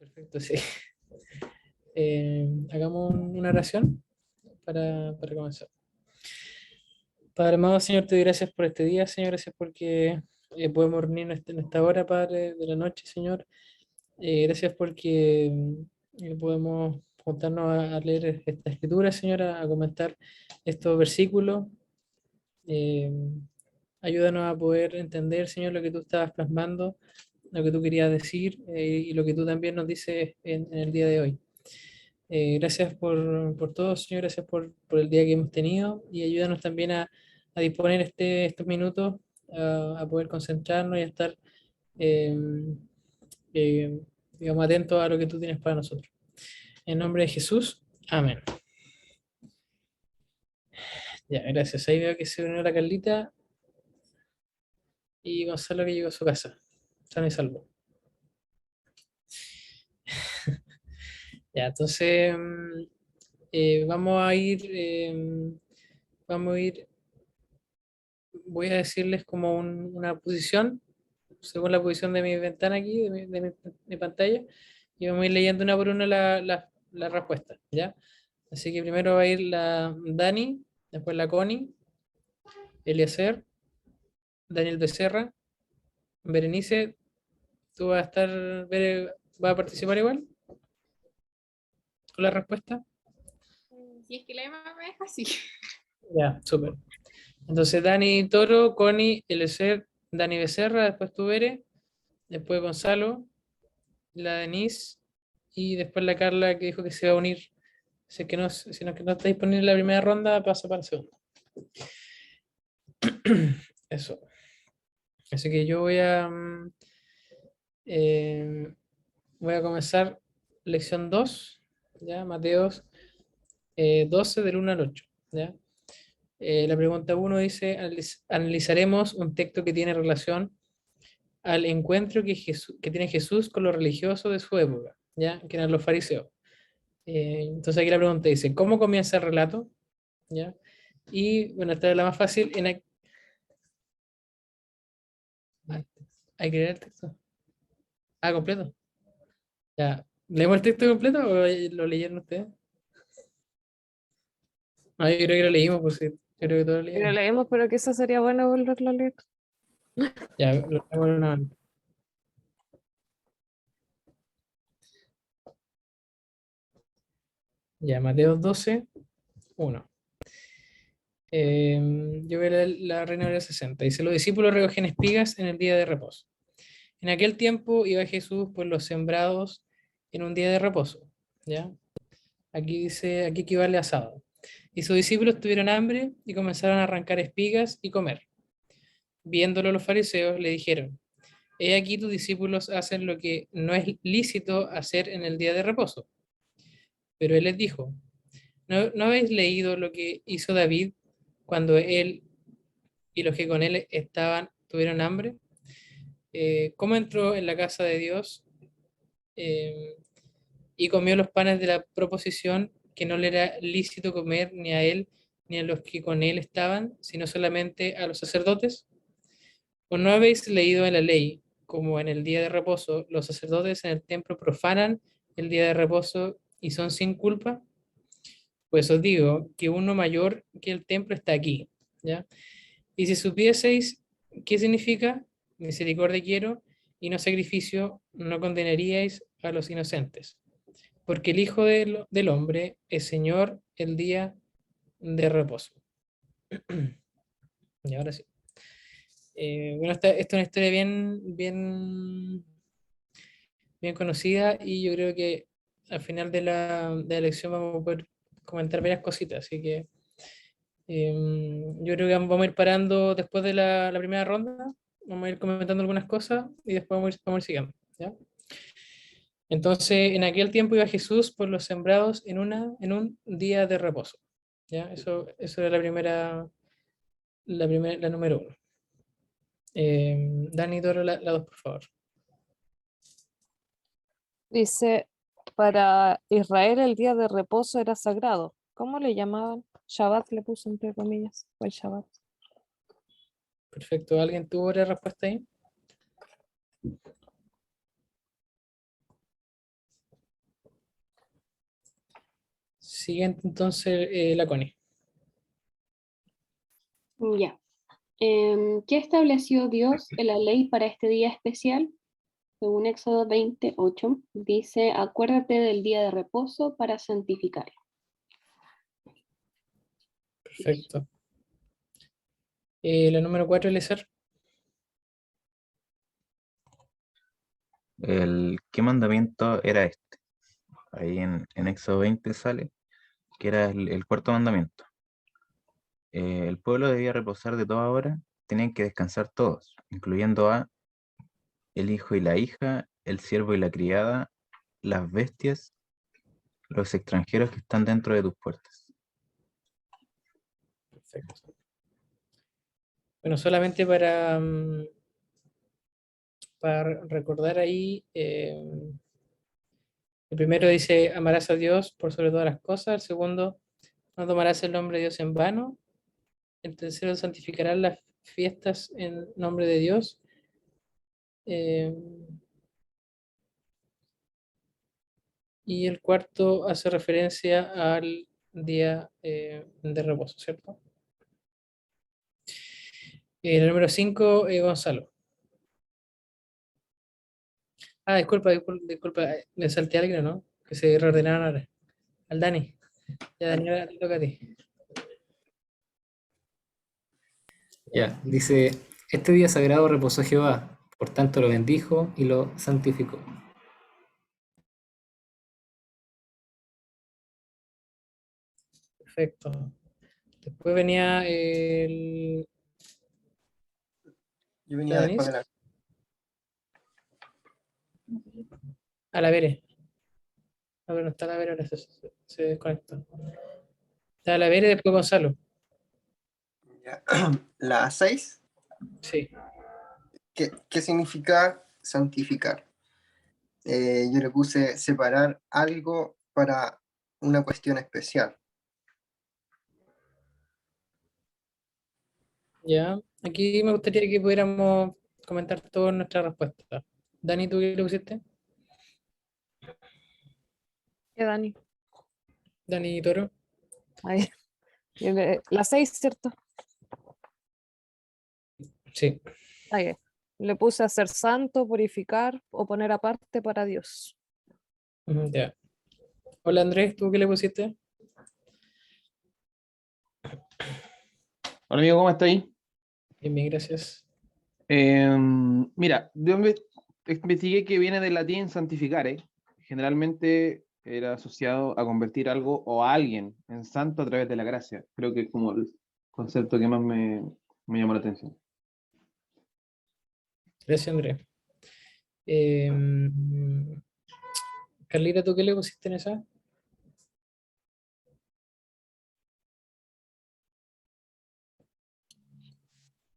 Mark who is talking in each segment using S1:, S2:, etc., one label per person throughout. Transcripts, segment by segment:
S1: Perfecto, sí. Hagamos una oración para comenzar. Padre amado, Señor, te doy gracias por este día, Señor, gracias porque podemos reunirnos en esta hora, Padre, de la noche, Señor. Gracias porque podemos juntarnos a leer esta escritura, Señor, a comentar estos versículos. Eh, Ayúdanos a poder entender, Señor, lo que tú estabas plasmando, lo que tú querías decir y lo que tú también nos dices en el día de hoy. Gracias por todo, Señor, gracias por el día que hemos tenido y ayúdanos también a disponer estos minutos a poder concentrarnos y a estar, eh, eh, digamos, atentos a lo que tú tienes para nosotros. En nombre de Jesús, amén. Ya, gracias. Ahí veo que se unió la Carlita y Gonzalo que llegó a su casa. Sano y salvo. Ya, entonces vamos a ir, voy a decirles como una posición según la posición de mi ventana aquí, de mi pantalla, y vamos a ir leyendo una por una la respuesta, ¿ya? Así que primero va a ir la Dani, después la Connie, Eliezer, Daniel Becerra, Berenice, ¿tú vas a vas a participar igual con la respuesta?
S2: Si es que la Emma me deja así.
S1: Ya, súper. Entonces Dani Toro, Connie, Eliezer, Dani Becerra, después tú Bere, después Gonzalo, la Denise y después la Carla que dijo que se va a unir. Si, es que no, si no, que no está disponible en la primera ronda, pasa para la segunda. Eso. Así que yo voy a comenzar lección 2, ¿ya? Mateos 12 del 1 al 8, ¿ya? La pregunta 1 dice, analizaremos un texto que tiene relación al encuentro que tiene Jesús con los religiosos de su época, ¿ya? Que eran los fariseos. Entonces aquí la pregunta dice, ¿cómo comienza el relato? ¿Ya? Y bueno, esta es la más fácil. ¿Hay que leer el texto? Ah, completo. Ya. ¿Leemos el texto completo o lo leyeron ustedes? No, yo creo que lo leímos, pues sí. Yo creo que todos lo
S3: Lo
S1: leímos.
S3: leemos, pero quizás sería bueno volverlo a leer.
S1: Ya, lo leemos en una. Ya, Mateo 12, 1. Yo voy a leer la Reina Valera 60. Dice, los discípulos recogen espigas en el día de reposo. En aquel tiempo iba Jesús por los sembrados en un día de reposo. ¿Ya? Aquí dice, aquí equivale a sábado. Y sus discípulos tuvieron hambre y comenzaron a arrancar espigas y comer. Viéndolo los fariseos, le dijeron, he aquí tus discípulos hacen lo que no es lícito hacer en el día de reposo. Pero él les dijo, ¿no habéis leído lo que hizo David cuando él y los que con él estaban tuvieron hambre? ¿Cómo entró en la casa de Dios eh, y comió los panes de la proposición que no le era lícito comer ni a él ni a los que con él estaban, sino solamente a los sacerdotes? ¿O no habéis leído en la ley, como en el día de reposo, los sacerdotes en el templo profanan el día de reposo y son sin culpa? Pues os digo que uno mayor que el templo está aquí, ¿ya? Y si supieseis qué significa misericordia quiero y no sacrificio, no condenaríais a los inocentes, porque el Hijo del Hombre es Señor el día de reposo. Y ahora sí. Bueno, esta es una historia bien conocida y yo creo que al final de la lección vamos a poder comentar varias cositas, así que yo creo que vamos a ir parando después de la primera ronda, vamos a ir comentando algunas cosas y después vamos a ir siguiendo, ¿ya? Entonces, en aquel tiempo iba Jesús por los sembrados en un día de reposo, ¿ya? Eso era la número 1. Dani, Doro, la 2, por favor.
S3: Dice, para Israel el día de reposo era sagrado. ¿Cómo le llamaban? Shabbat le puso entre comillas. O el Shabbat.
S1: Perfecto. ¿Alguien tuvo la respuesta ahí? Siguiente entonces, la Connie.
S2: Ya. ¿Qué estableció Dios en la ley para este día especial? Según Éxodo 28, dice, acuérdate del día de reposo para santificarlo.
S1: Perfecto. La número 4, Eliezer.
S4: ¿Qué mandamiento era este? Ahí en Éxodo 20 sale que era el cuarto mandamiento. El pueblo debía reposar de toda hora, tenían que descansar todos, incluyendo a el hijo y la hija, el siervo y la criada, las bestias, los extranjeros que están dentro de tus puertas.
S1: Perfecto. Bueno, solamente para, para recordar ahí, el primero dice, amarás a Dios por sobre todas las cosas. El segundo, no tomarás el nombre de Dios en vano. El tercero, santificarás las fiestas en nombre de Dios. Eh, y el cuarto hace referencia al día de reposo, ¿cierto? El número 5, Gonzalo. Ah, disculpa, me salté a alguien, ¿no? Que se reordenaron ahora. Al Dani. Ya, Daniela, te toca a ti.
S5: Ya, dice, este día sagrado reposó Jehová, por tanto lo bendijo y lo santificó.
S1: Perfecto. Después venía el...
S6: Yo venía
S1: ¿La
S6: después
S1: Denise?
S6: de la...
S1: A la Vere. A ver, no está la Vere, ahora se desconectó. Está la Vere, después Gonzalo.
S6: Ya. La 6,
S1: Sí,
S6: ¿qué significa santificar? Yo le puse separar algo para una cuestión especial.
S1: ya. Aquí me gustaría que pudiéramos comentar todas nuestras respuestas. Dani, ¿tú qué le pusiste?
S3: ¿Qué, Dani?
S1: Dani Toro.
S3: Ahí. La 6, ¿cierto?
S1: Sí,
S3: Ahí. Le puse a ser santo, purificar o poner aparte para Dios.
S1: ujú, ya. Hola Andrés, ¿tú qué le pusiste?
S7: Hola amigo, ¿cómo está ahí?
S1: Bien, bien, gracias.
S7: Mira, investigué que viene del latín santificare. Generalmente era asociado a convertir algo o a alguien en santo a través de la gracia. Creo que es como el concepto que más me llamó la atención.
S1: Gracias, Andrés. Carlita, ¿tú qué le pusiste en esa?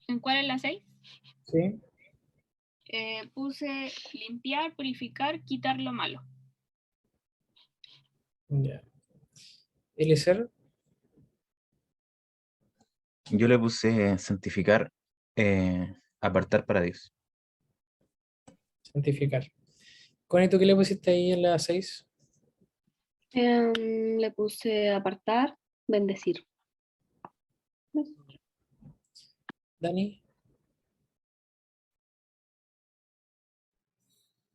S2: ¿En cuál es la 6?
S1: Sí,
S2: Puse limpiar, purificar, quitar lo malo.
S1: ya. Eliezer,
S4: Yo le puse santificar, apartar para Dios.
S1: santificar. Connie, ¿tú qué le pusiste ahí en la 6?
S2: Le puse apartar, bendecir.
S1: Dani,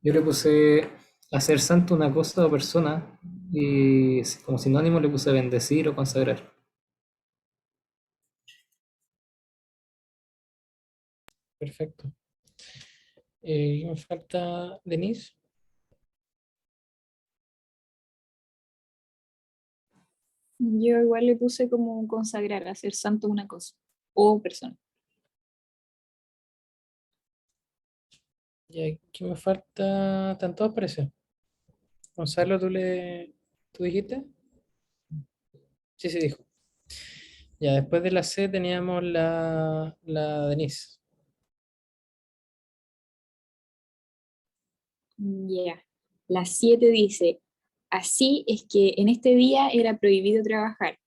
S5: Yo le puse hacer santo una cosa o persona y como sinónimo le puse bendecir o consagrar.
S1: perfecto. Me falta Denise.
S8: Yo igual le puse como consagrar, hacer santo una cosa o persona.
S1: Y aquí me falta, ¿están todos parecidos? Gonzalo, ¿tú dijiste? Sí, sí, dijo. Ya, después de la C teníamos la Denise.
S8: Ya. La 7 dice, así es que en este día era prohibido trabajar.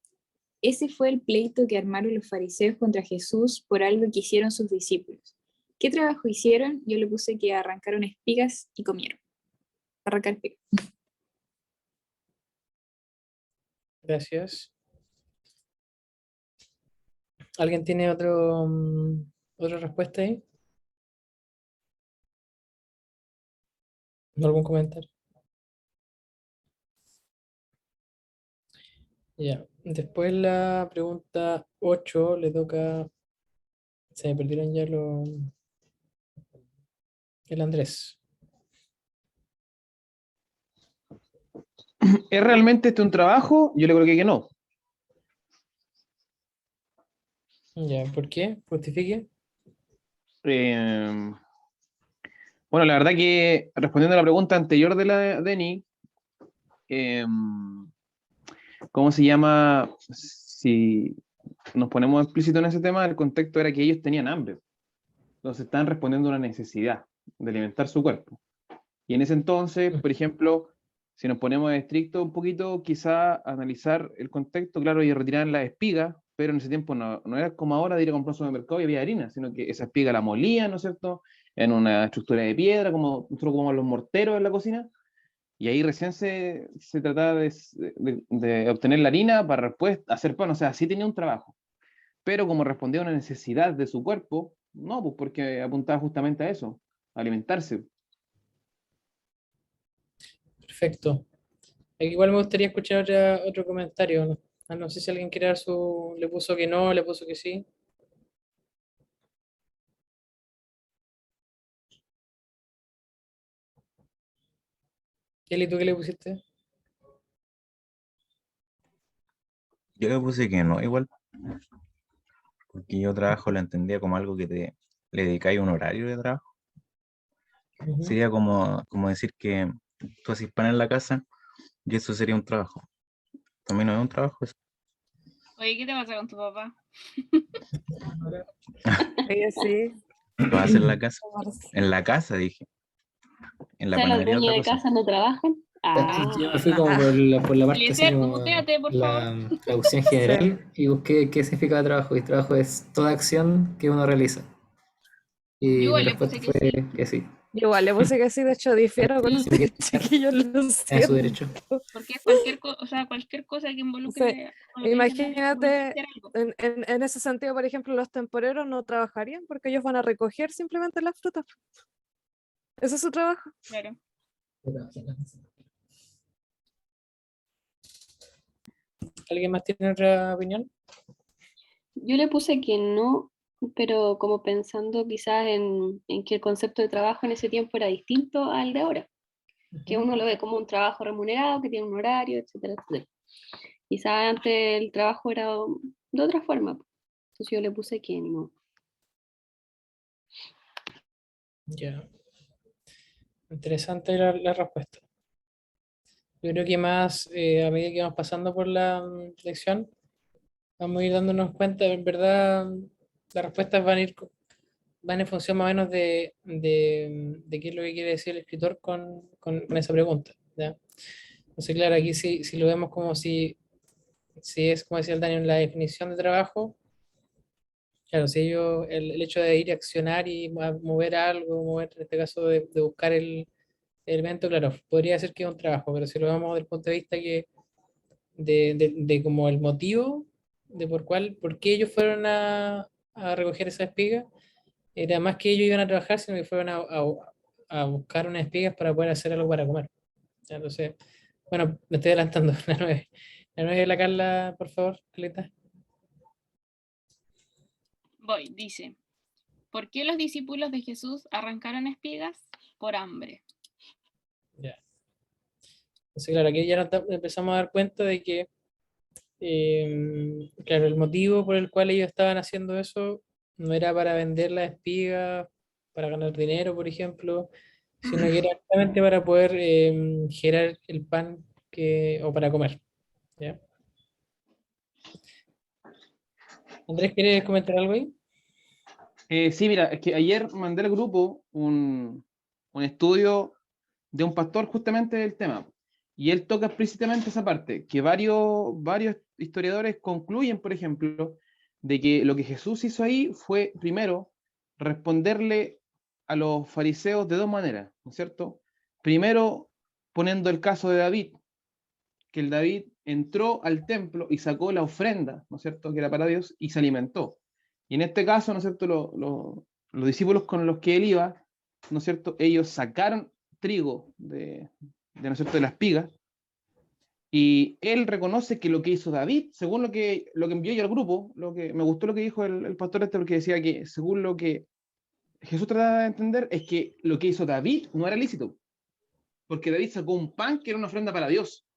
S8: Ese fue el pleito que armaron los fariseos contra Jesús por algo que hicieron sus discípulos. ¿Qué trabajo hicieron? Yo le puse que arrancaron espigas y comieron. Arrancar espigas.
S1: Gracias. ¿Alguien tiene otra respuesta ahí? ¿Algún comentario? Ya. Después la pregunta 8 le toca. Se me perdieron ya el Andrés.
S7: ¿Es realmente este un trabajo? Yo le creo que no.
S1: Ya, ¿por qué? Justifique.
S7: Eh, bueno, la verdad que respondiendo a la pregunta anterior de la Deni, ¿cómo se llama? Si nos ponemos explícito en ese tema, el contexto era que ellos tenían hambre. Entonces estaban respondiendo a una necesidad de alimentar su cuerpo. Y en ese entonces, por ejemplo, si nos ponemos estricto un poquito, quizá analizar el contexto, claro, ellos retiraban las espigas, pero en ese tiempo no era como ahora de ir a comprar un supermercado y había harina, sino que esa espiga la molían, ¿no es cierto?, en una estructura de piedra, como nosotros como los morteros en la cocina, y ahí recién se trataba de obtener la harina para después hacer pan, o sea, sí tenía un trabajo, pero como respondía a una necesidad de su cuerpo, no, pues porque apuntaba justamente a eso, a alimentarse.
S1: Perfecto. Igual me gustaría escuchar otro comentario. ¿No? No sé si alguien quiere dar su. Le puso que no, le puso que sí. Kelly, ¿tú qué le pusiste?
S4: Yo le puse que no, igual, porque yo trabajo lo entendía como algo que le dedicáis un horario de trabajo.
S1: Ujú.
S4: Sería como decir que tú haces pan en la casa y eso sería un trabajo. También no es un trabajo, eso.
S8: Oye, ¿qué te pasa con tu papá?
S3: Oye, sí.
S4: Lo haces en la casa.
S3: tomarse.
S4: En la casa, dije. En
S2: O
S4: la
S2: sea, los
S4: panadería
S2: dueños
S4: otra
S2: de
S4: cosa.
S2: casa no trabajan.
S5: Yo me fui como por la parte así
S8: Eliezer,
S5: como
S8: muteate, por favor.
S5: la traducción
S3: Sí.
S5: general y busqué qué significa trabajo. Y trabajo es toda acción que uno realiza.
S8: Yo
S5: Y mi
S8: igual le
S5: respuesta
S8: puse que
S5: fue
S8: sí,
S5: que sí.
S3: Yo igual le puse que sí, de hecho difiero con
S5: Tiene que
S3: ustedes,
S5: estar
S3: chiquillos, lo
S5: en su
S3: siento.
S5: derecho.
S8: porque es cualquier cosa, o sea, cualquier cosa que
S3: Entonces,
S8: involucre, como lo que dice Andrea, involucre
S3: imagínate,
S8: hacer algo.
S3: en ese sentido, por ejemplo, los temporeros no trabajarían porque ellos van a recoger simplemente las frutas. Ese es su trabajo.
S8: Claro.
S1: ¿Alguien más tiene otra opinión?
S2: Yo le puse que no, pero como pensando quizás en que el concepto de trabajo en ese tiempo era distinto al de ahora, que uno lo ve como un trabajo remunerado, que tiene un horario, etcétera, etcétera. Quizás antes el trabajo era de otra forma. Entonces yo le puse que no.
S1: Ya. Interesante la respuesta. Yo creo que más a medida que vamos pasando por la lección, vamos a ir dándonos cuenta, en verdad, las respuestas van en función más o menos de qué es lo que quiere decir el escritor con esa pregunta. ¿Ya? Entonces, claro, aquí si lo vemos como si es, como decía el Daniel, la definición de trabajo, claro, si ellos, el hecho de ir a accionar y mover algo, mover en este caso de buscar el elemento, claro, podría ser que es un trabajo, pero si lo vemos desde el punto de vista de como el motivo de por qué ellos fueron a recoger esa espiga, era más que ellos iban a trabajar, sino que fueron a buscar unas espigas para poder hacer algo para comer. ¿Ya? Entonces, bueno, me estoy adelantando, la 9. La 9 de la Carla, por favor, Carlita.
S8: Voy, dice, ¿por qué los discípulos de Jesús arrancaron espigas? Por hambre.
S1: Ya. Entonces, claro, aquí ya empezamos a dar cuenta de que, claro, el motivo por el cual ellos estaban haciendo eso no era para vender las espigas, para ganar dinero, por ejemplo, sino que era realmente para poder generar el pan o para comer. ¿Ya? Andrés, ¿quieres comentar algo ahí?
S7: Sí, mira, es que ayer mandé al grupo un estudio de un pastor justamente del tema. Y él toca explícitamente esa parte, que varios historiadores concluyen, por ejemplo, de que lo que Jesús hizo ahí fue, primero, responderle a los fariseos de dos maneras, ¿no es cierto? Primero, poniendo el caso de David, que el David entró al templo y sacó la ofrenda, ¿no es cierto?, que era para Dios, y se alimentó. Y en este caso, ¿no es cierto?, los discípulos con los que él iba, ¿no es cierto?, ellos sacaron trigo ¿no es cierto?, de las espigas, y él reconoce que lo que hizo David, según lo que envió yo al grupo, me gustó lo que dijo el pastor este, porque decía que según lo que Jesús trataba de entender, es que lo que hizo David no era lícito, porque David sacó un pan que era una ofrenda para Dios,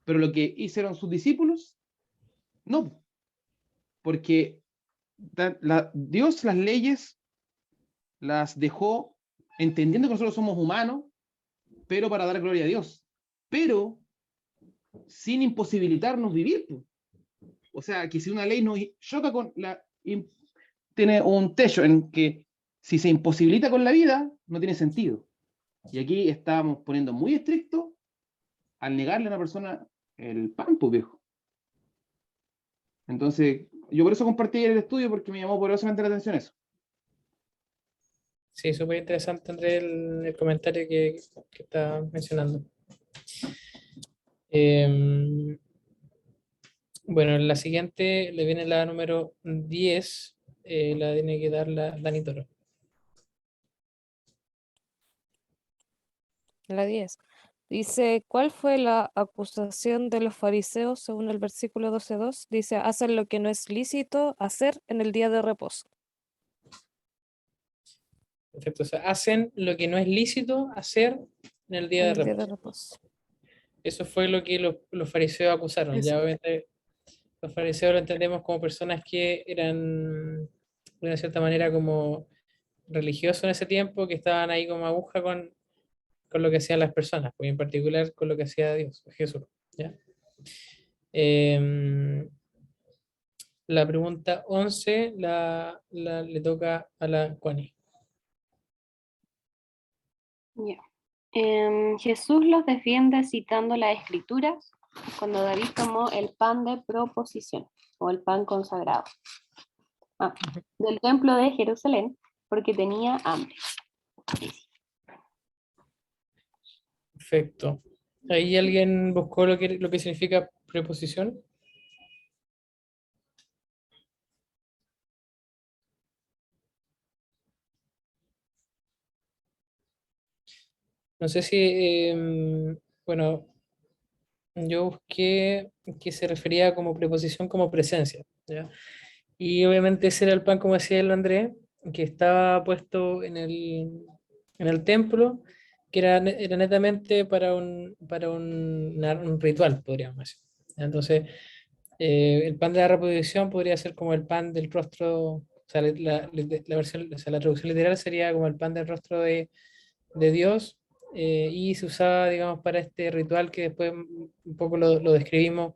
S7: pero lo que hicieron sus discípulos, no, porque Dios las leyes las dejó entendiendo que nosotros somos humanos, pero para dar gloria a Dios, pero sin imposibilitarnos vivir. O sea, que si una ley nos choca con tiene un techo en que si se imposibilita con la vida, no tiene sentido. Y aquí estamos poniendo muy estricto al negarle a una persona el pan, pues viejo. Entonces, yo por eso compartí el estudio, porque me llamó poderosamente la atención eso.
S1: Sí, súper interesante, Andrés, el comentario que está mencionando. Bueno, la siguiente le viene la número 10, la tiene que dar la Dani Toro.
S3: La 10. Dice, ¿cuál fue la acusación de los fariseos según el versículo 12:2? Dice, hacen lo que no es lícito hacer en el día de reposo.
S1: Perfecto, o sea, hacen lo que no es lícito hacer en el día
S3: En
S1: de
S3: el día de
S1: reposo.
S3: reposo.
S1: Eso fue lo que los fariseos acusaron.
S3: Eso.
S1: Ya obviamente los fariseos lo entendemos como personas que eran de una cierta manera como religiosos en ese tiempo, que estaban ahí como aguja con lo que hacían las personas, pues en particular con lo que hacía Dios, Jesús. ¿Ya? La pregunta 11 le toca a la Connie.
S2: Ya. Jesús los defiende citando las escrituras cuando David tomó el pan de proposición o el pan consagrado del templo de Jerusalén porque tenía hambre.
S1: Perfecto. ¿Ahí alguien buscó lo que significa preposición? No sé si, bueno, yo busqué que se refería como preposición como presencia, ¿ya? Y obviamente ese era el pan, como decía el Andrés, que estaba puesto en el templo, que era netamente para un ritual, podríamos decir. Entonces, el pan de la reposición podría ser como el pan del rostro, o sea, la versión, o sea, la traducción literal sería como el pan del rostro de Dios, y se usaba, digamos, para este ritual que después un poco lo describimos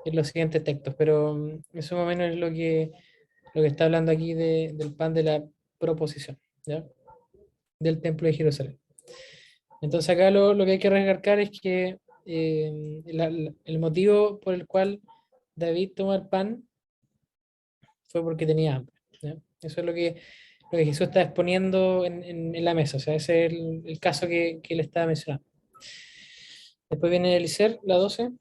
S1: en los siguientes textos, pero eso más o menos es lo que está hablando aquí del pan de la proposición, ¿ya? Del templo de Jerusalén. Entonces acá lo que hay que recalcar es que el motivo por el cual David tomó el pan fue porque tenía hambre, ¿ya? Eso es lo que Jesús está exponiendo en la mesa, o sea, ese es el caso que él estaba mencionando. Después viene Eliezer, la 12.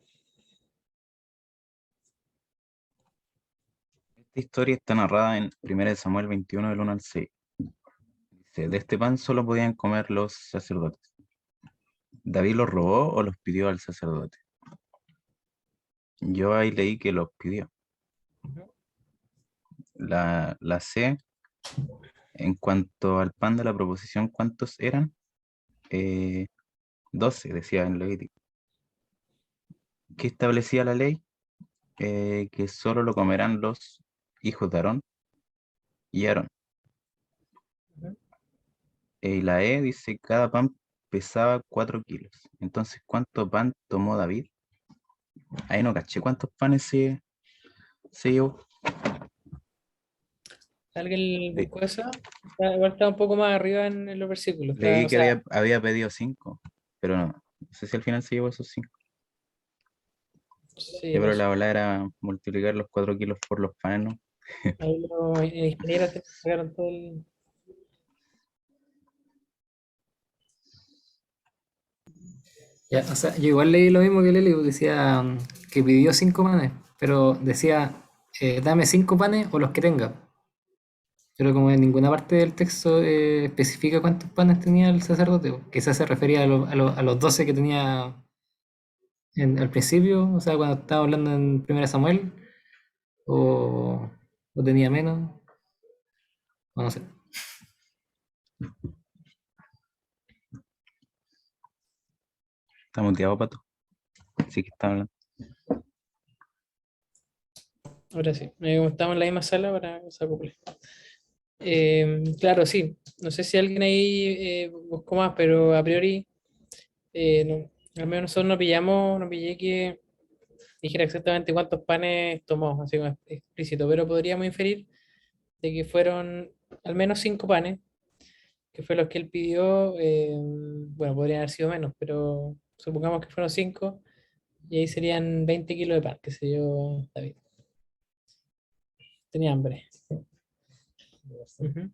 S4: Esta historia está narrada en 1 Samuel 21, del 1 al 6. Dice, de este pan solo podían comer los sacerdotes. ¿David los robó o los pidió al sacerdote? Yo ahí leí que los pidió. La C, en cuanto al pan de la proposición, ¿cuántos eran? 12, decía en Levítico. ¿Qué establecía la ley? Que solo lo comerán los hijos de Aarón y Aarón. Y la E dice, cada pan pesaba 4 kilos. Entonces, ¿cuánto pan tomó David? Ahí no caché cuántos panes se llevó.
S1: ¿Alguien
S4: Le-
S1: buscó esa? Igual está un poco más arriba en los versículos.
S4: Leí
S1: O
S4: que
S1: sea,
S4: había pedido 5, pero no sé si al final se llevó esos 5.
S1: sí,
S4: Pero
S1: pues,
S4: la ola era multiplicar los 4 kilos por los panes, ¿no?
S1: ahí los ingenieros te sacaron todo el...
S5: Ya, o sea, yo igual leí lo mismo que Leli, decía que pidió 5 panes, pero decía, dame 5 panes o los que tenga. Pero como en ninguna parte del texto especifica cuántos panes tenía el sacerdote, pues, quizás se refería a los 12 que tenía al principio, o sea, cuando estaba hablando en 1 Samuel, o, o tenía menos, o no sé.
S4: Está muteado, Pato. Sí que está hablando.
S1: Ahora sí, como estamos en la misma sala para que se acople. Claro, sí. No sé si alguien ahí buscó más, pero a priori, al menos nosotros no pillé que dijera exactamente cuántos panes tomó, así como explícito, pero podríamos inferir de que fueron al menos 5 panes, que fue los que él pidió. Bueno, podrían haber sido menos, pero supongamos que fueron 5, y ahí serían 20 kilos de pan, que sé yo, David. Tenía hambre. Ujú.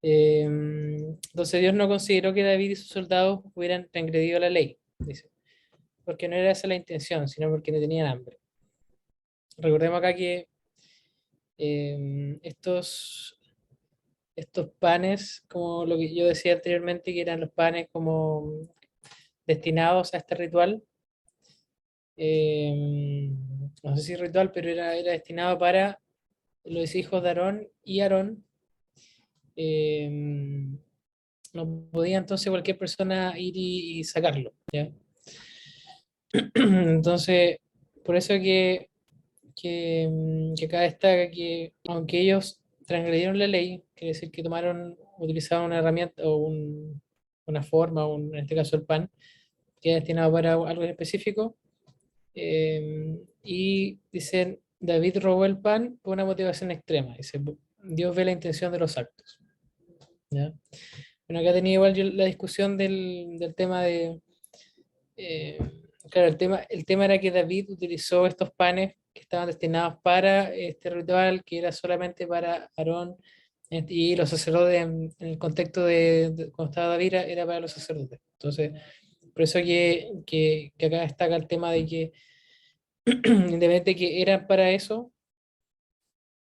S1: Entonces Dios no consideró que David y sus soldados hubieran transgredido la ley, dice, porque no era esa la intención, sino porque no tenían hambre. Recordemos acá que estos panes, como lo que yo decía anteriormente, que eran los panes como destinados a este ritual, no sé si ritual, pero era destinado para los hijos de Aarón y Aarón. No podía entonces cualquier persona ir y sacarlo, ¿ya? Entonces, por eso que acá destaca que aunque ellos transgredieron la ley, quiere decir que utilizaron una herramienta o una forma, en este caso el pan, que es destinado para algo específico, y dicen, David robó el pan por una motivación extrema. Dice, Dios ve la intención de los actos. ¿Ya? Bueno, acá tenía igual yo la discusión del tema de... eh, claro, el tema era que David utilizó estos panes que estaban destinados para este ritual, que era solamente para Aarón y los sacerdotes, en el contexto de cuando estaba David, era para los sacerdotes. Entonces, por eso que acá destaca el tema de que, independientemente de que eran para eso,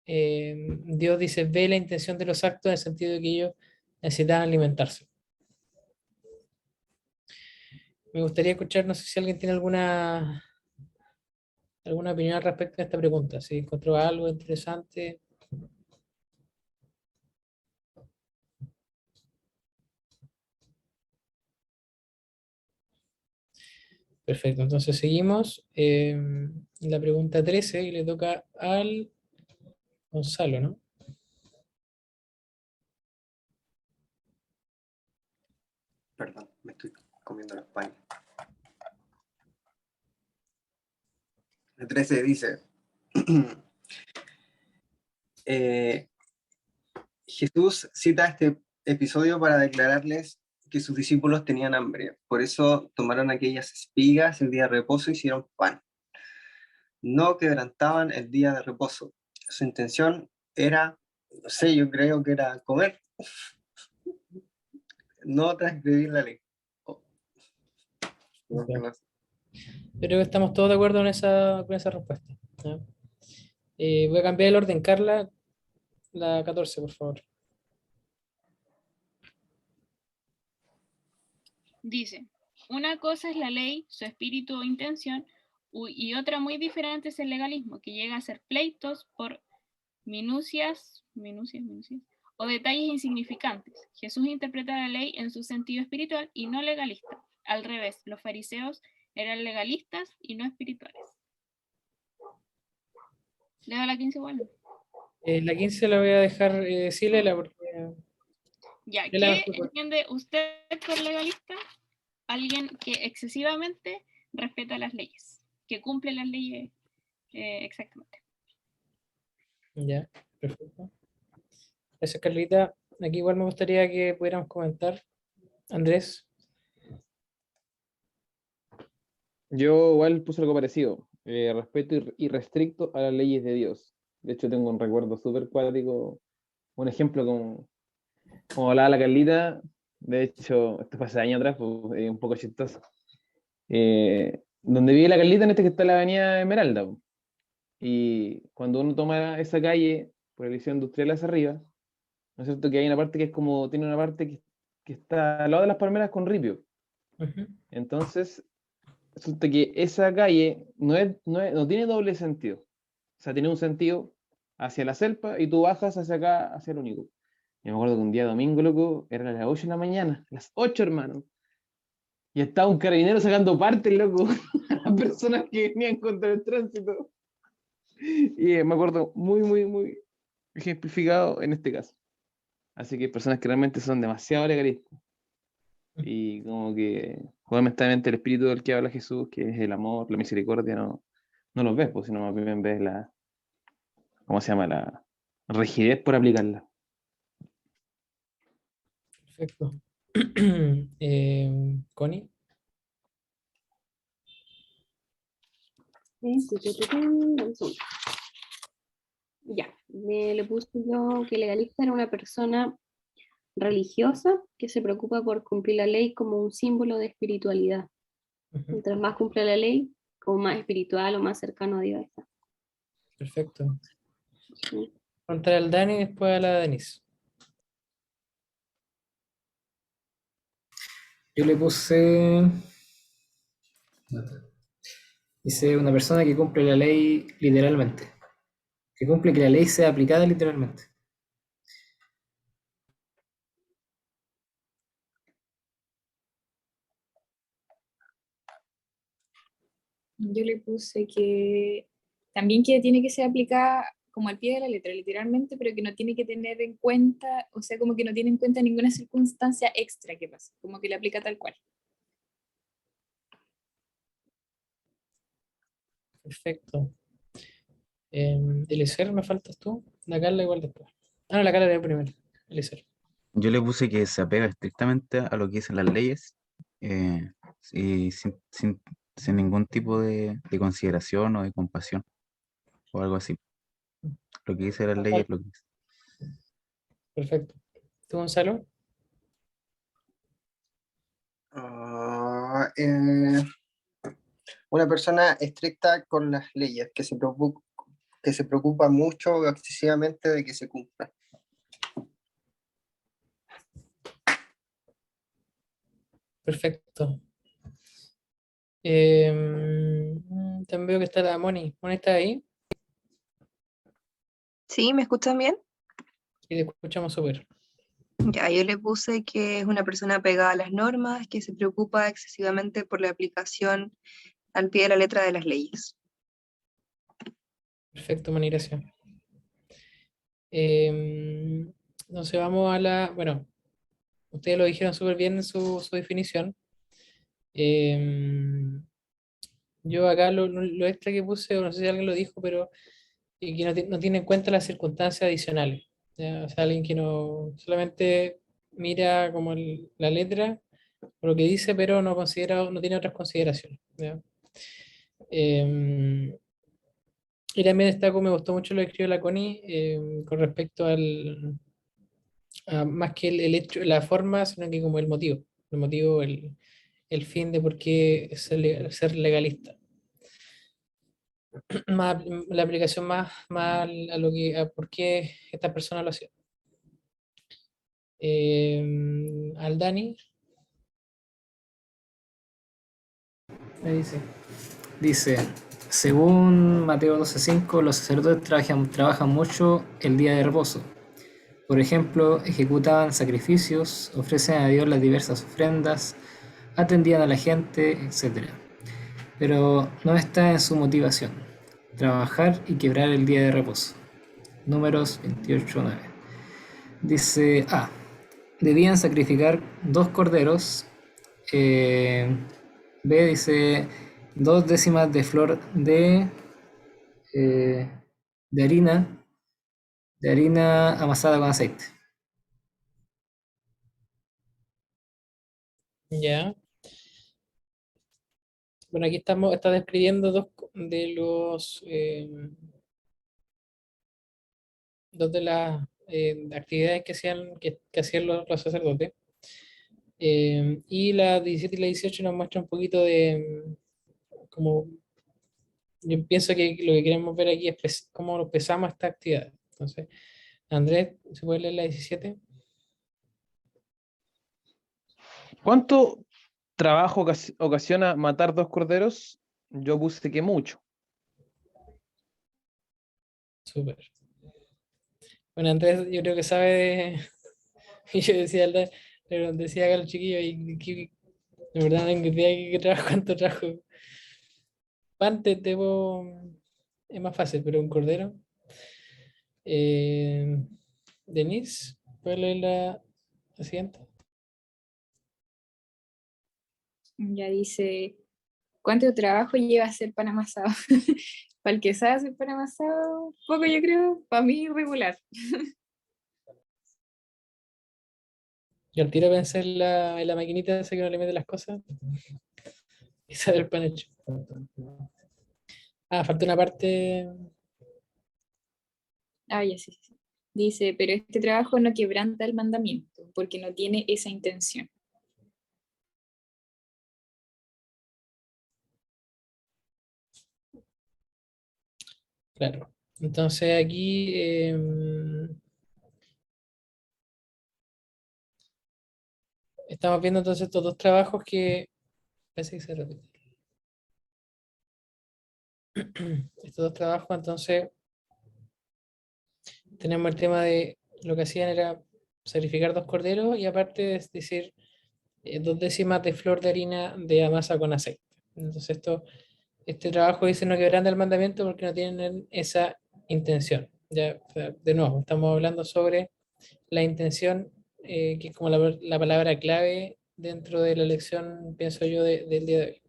S1: Dios dice, ve la intención de los actos en el sentido de que ellos necesitaban alimentarse. Me gustaría escuchar, no sé si alguien tiene alguna opinión al respecto de esta pregunta, si encontró algo interesante. Perfecto, entonces seguimos. La pregunta 13 y le toca al Gonzalo, ¿no?
S6: Perdón, me estoy comiendo los panes. El 13 dice, Jesús cita este episodio para declararles que sus discípulos tenían hambre. Por eso tomaron aquellas espigas el día de reposo y hicieron pan. No quebrantaban el día de reposo. Su intención era, no sé, yo creo que era comer, no transgredir la ley. Oh, no,
S1: Ya.
S6: no sé.
S1: Creo que estamos todos de acuerdo con esa respuesta, ¿ya? Voy a cambiar el orden. Carla, la 14, por favor.
S9: Dice, una cosa es la ley, su espíritu o intención, y otra muy diferente es el legalismo, que llega a ser pleitos por minucias, o detalles insignificantes. Jesús interpreta la ley en su sentido espiritual y no legalista. Al revés, los fariseos eran legalistas y no espirituales. ¿Le doy la 15 igual?
S1: La 15 la voy a dejar Silela porque...
S9: Ya,
S1: Lela
S9: ¿qué
S1: mejor.
S9: entiende usted por legalista? Alguien que excesivamente respeta las leyes, que cumple las leyes exactamente.
S1: Ya, perfecto. Gracias, Carlita. Aquí igual me gustaría que pudiéramos comentar. Andrés.
S7: Yo igual puse algo parecido, respeto irrestricto a las leyes de Dios. De hecho, tengo un recuerdo súper cuático, un ejemplo como hablaba la Carlita, De hecho, esto fue hace años atrás, pues, un poco chistoso. Donde vive la Carlita, en este que está la avenida Esmeralda, po. Y cuando uno toma esa calle por el liceo industrial hacia arriba, ¿no es cierto? Que hay una parte que es como, tiene una parte que está al lado de las palmeras con ripio.
S1: Ujú.
S7: Entonces, resulta que esa calle no tiene doble sentido. O sea, tiene un sentido hacia la Selpa y tú bajas hacia acá, hacia el único. Y me acuerdo que un día domingo, loco, eran las 8 de la mañana, las 8, hermano. Y estaba un carabinero sacando partes, loco, a las personas que venían contra el tránsito. Y me acuerdo muy ejemplificado en este caso. Así que hay personas que realmente son demasiado legalistas. Y como que fundamentalmente el espíritu del que habla Jesús, que es el amor, la misericordia, no los ves, pues, sino más bien ves la, ¿cómo se llama? La rigidez por aplicarla.
S1: Perfecto. Connie.
S2: Dame un segundo. Ya, le puse yo que legalista era una persona religiosa que se preocupa por cumplir la ley como un símbolo de espiritualidad.
S1: Ujú.
S2: Mientras más cumple la ley, como más espiritual o más cercano a Dios está.
S1: Perfecto.
S2: Sí.
S1: Contra el Dani y después a la Denise.
S5: Yo le puse. Dice una persona que cumple la ley literalmente. Que cumple que la ley sea aplicada literalmente.
S8: Yo le puse que también que tiene que ser aplicada como al pie de la letra, literalmente, pero que no tiene que tener en cuenta, o sea, como que no tiene en cuenta ninguna circunstancia extra que pasa, como que le aplica tal cual.
S1: Perfecto. Eliezer, ¿me faltas tú? La Carla igual después. Ah, no, la Carla era primero. Eliezer.
S4: Yo le puse que se apega estrictamente a lo que dicen las leyes eh, y sin ningún tipo de consideración o de compasión o algo así. Lo que dice las leyes es lo que dice.
S1: Perfecto. ¿Tú, Gonzalo?
S6: Ah, una persona estricta con las leyes, que se preocupa mucho o excesivamente de que se cumplan.
S1: Perfecto. También veo que está la Moni. Moni está ahí
S10: Sí, ¿me escuchan bien?
S1: y te escuchamos súper.
S10: Ya, yo le puse que es una persona pegada a las normas, que se preocupa excesivamente por la aplicación al pie de la letra de las leyes.
S1: Perfecto, Moni, gracias. Entonces vamos a la. Bueno, ustedes lo dijeron súper bien en su definición. Em, yo acá lo extra que puse, no sé si alguien lo dijo, pero que no tiene en cuenta las circunstancias adicionales. ¿Ya? O sea, alguien que no solamente mira como la letra o lo que dice, pero no considera, no tiene otras consideraciones. ¿Ya? Em, y también destaco, me gustó mucho lo que escribió la Connie con respecto más que el hecho, la forma, sino que como el motivo, el fin de por qué ser legalista. Más, la aplicación más a lo que, a por qué esta persona lo hacía. Al Dani, me dice.
S5: Dice, según Mateo 12:5, los sacerdotes trabajan mucho el día de reposo. Por ejemplo, ejecutaban sacrificios, ofrecen a Dios las diversas ofrendas, atendían a la gente, etc. Pero no está en su motivación, trabajar y quebrar el día de reposo. Números 28:9. Dice, debían sacrificar 2 corderos. B dice 2 décimas de flor eh, de harina amasada con aceite.
S1: Ya. Bueno, aquí está describiendo de dos de las actividades que hacían los sacerdotes. Y la 17 y la 18 nos muestra un poquito de como yo pienso que lo que queremos ver aquí es cómo pesamos esta actividad. Entonces, Andrés, ¿se puede leer la 17?
S7: ¿Cuánto trabajo ocasiona matar 2 corderos? Yo puse que mucho.
S1: Súper. Bueno, Andrés, yo creo que sabe de. Y yo decía, decía acá a los chiquillos, de verdad no tengo idea de qué trabajo, cuánto trabajo. Pan es más fácil, pero un cordero. Eh, Denise, ¿puedes leer la siguiente?
S8: Ya dice, ¿cuánto trabajo lleva hacer pan amasado? Para el que sabe hacer pan amasado, poco yo creo, para mí regular.
S1: Yo al tiro pensé en la maquinita esa que no le mete las cosas y sale el pan hecho. Ah, falta una parte.
S8: Ah, ya sí, sí. Dice, pero este trabajo no quebranta el mandamiento, porque no tiene esa intención.
S1: Claro. Entonces aquí estamos viendo entonces estos dos trabajos que parece que se repiten. Estos dos trabajos, entonces tenemos el tema de lo que hacían era sacrificar 2 corderos y aparte es decir 2 décimas de flor de harina de masa con aceite. Entonces este trabajo dice no quebranta el mandamiento porque no tienen esa intención. Ya, o sea, de nuevo, estamos hablando sobre la intención, que es como la palabra clave dentro de la lección, pienso yo, del día de hoy.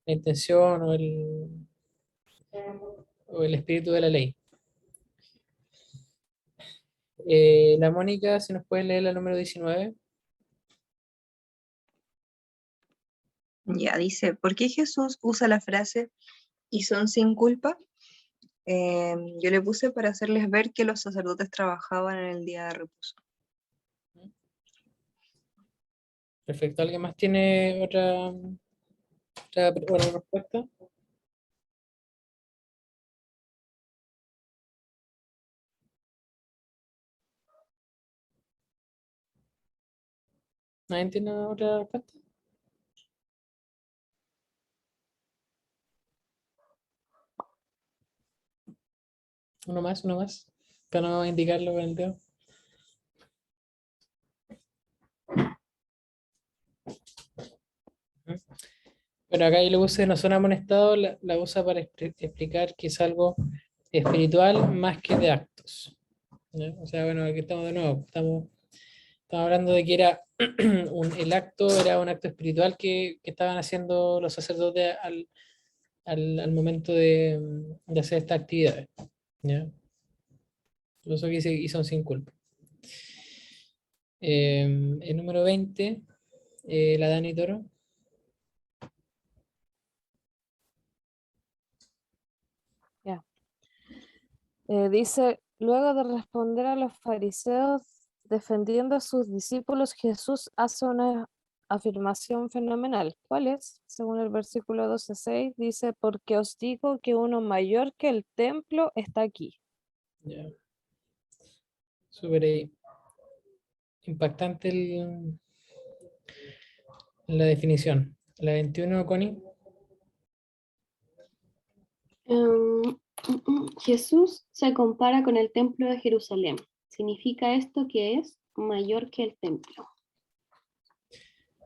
S1: La intención o el espíritu de la ley. La Mónica, si nos puede leer la número 19.
S10: Ya dice, ¿por qué Jesús usa la frase y son sin culpa? Yo le puse para hacerles ver que los sacerdotes trabajaban en el día de reposo.
S1: Perfecto. ¿Alguien más tiene otra respuesta? ¿Nadie tiene otra respuesta? Uno más, para no indicarlo con el dedo. Ujú. Bueno, acá yo le puse no son amonestados, la usa para explicar que es algo espiritual más que de actos. ¿Ya? O sea, bueno, aquí estamos de nuevo, estamos hablando de que era el acto era un acto espiritual que estaban haciendo los sacerdotes al momento de hacer esta actividad. ¿Ya? Por eso que dice, y son sin culpa. El número 20, la Dani Toro.
S3: Ya. Dice, luego de responder a los fariseos defendiendo a sus discípulos, Jesús hace una afirmación fenomenal. ¿Cuál es? Según el versículo 12:6, dice, porque os digo que uno mayor que el templo está aquí.
S1: Ya. Súper impactante la definición. La 21, Connie.
S2: Jesús se compara con el templo de Jerusalén. ¿Significa esto que es mayor que el templo?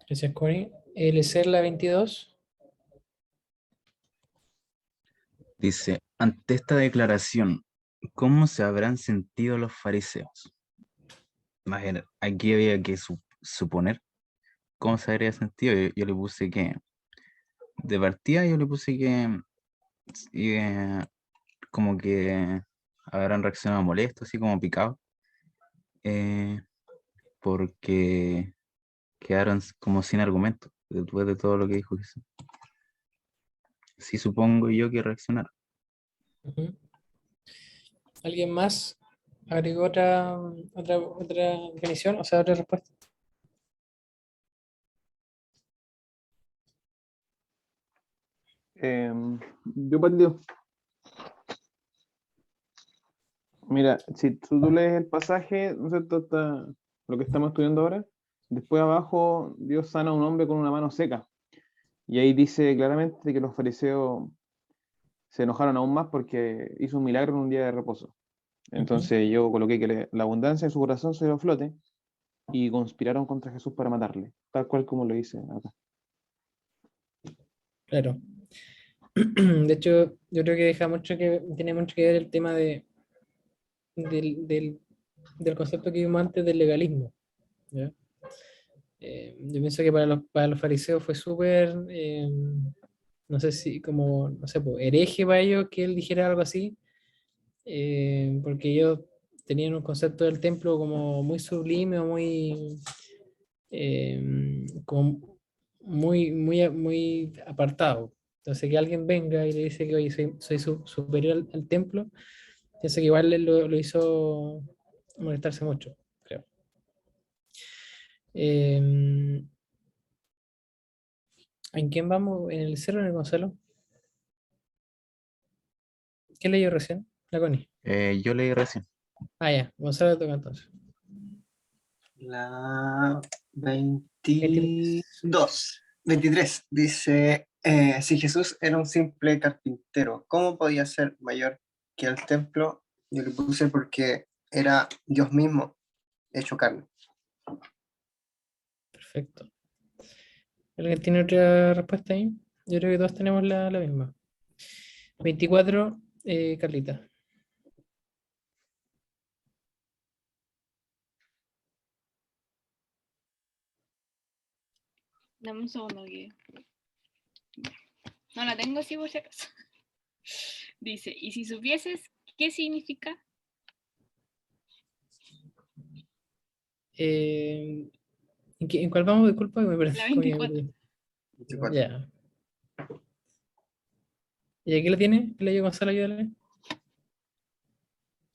S1: Gracias, Connie. El ser la 22.
S4: Dice, ante esta declaración, ¿cómo se habrán sentido los fariseos? Imagina, aquí había que suponer cómo se habría sentido. Yo le puse que, de partida, yo le puse que como que habrán reaccionado molestos, así como picados, porque quedaron como sin argumento después de todo lo que dijo Jesús. Sí, supongo yo que reaccionaron.
S1: Ujú. ¿Alguien más agregó otra definición? O sea, otra respuesta.
S7: Yo partido. Mira, si tú lees el pasaje, ¿no es cierto? Lo que estamos estudiando ahora. Después abajo, Dios sana a un hombre con una mano seca. Y ahí dice claramente que los fariseos se enojaron aún más porque hizo un milagro en un día de reposo. Entonces yo coloqué que la abundancia de su corazón se dio a flote y conspiraron contra Jesús para matarle, tal cual como lo dice acá.
S1: Claro. De hecho, yo creo que tiene mucho que ver el tema del concepto que vimos antes del legalismo. ¿Ya? Yo pienso que para los fariseos fue súper, no sé si como, no sé, pues, hereje para ellos que él dijera algo así, porque ellos tenían un concepto del templo como muy sublime o como muy apartado. Entonces que alguien venga y le dice que oye, soy superior al templo, pienso que igual él lo hizo molestarse mucho, creo. Em, ¿En quién vamos? ¿En el cero o en el Gonzalo? ¿Qué leyó recién? La Connie.
S4: Yo leí recién.
S1: Ah, ya. Gonzalo toca entonces.
S6: La
S1: 23.
S6: 23 dice, si Jesús era un simple carpintero, ¿cómo podía ser mayor que el templo? Yo le puse porque era Dios mismo hecho carne.
S1: Perfecto. ¿Alguien tiene otra respuesta ahí? Yo creo que todos tenemos la misma. 24, Carlita.
S9: Dame un segundo que... No la tengo así por si acaso. Dice, ¿y si supieses qué significa?
S1: ¿En cuál vamos? Disculpa, que me perdí.
S9: La
S1: como que me
S9: 24.
S1: perdí.
S6: 24.
S1: Ya. ¿Y aquí la tiene? ¿Qué leyó Gonzalo? Ayúdale.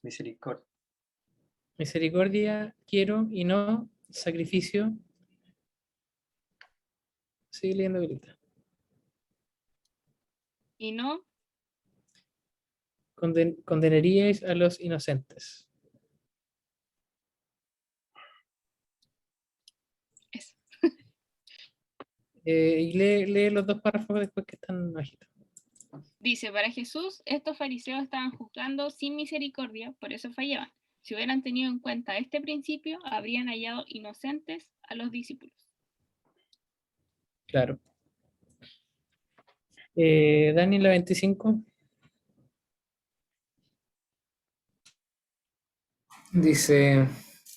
S6: Misericordia.
S1: Misericordia quiero y no sacrificio. Sigue leyendo, Carlita.
S9: Y no,
S1: Condenaríais a los inocentes.
S9: eso.
S1: Y lee los dos párrafos después que están bajitos.
S9: Dice, para Jesús, estos fariseos estaban juzgando sin misericordia, por eso fallaban. Si hubieran tenido en cuenta este principio, habrían hallado inocentes a los discípulos.
S1: Claro. Dani, la 25.
S5: Dice,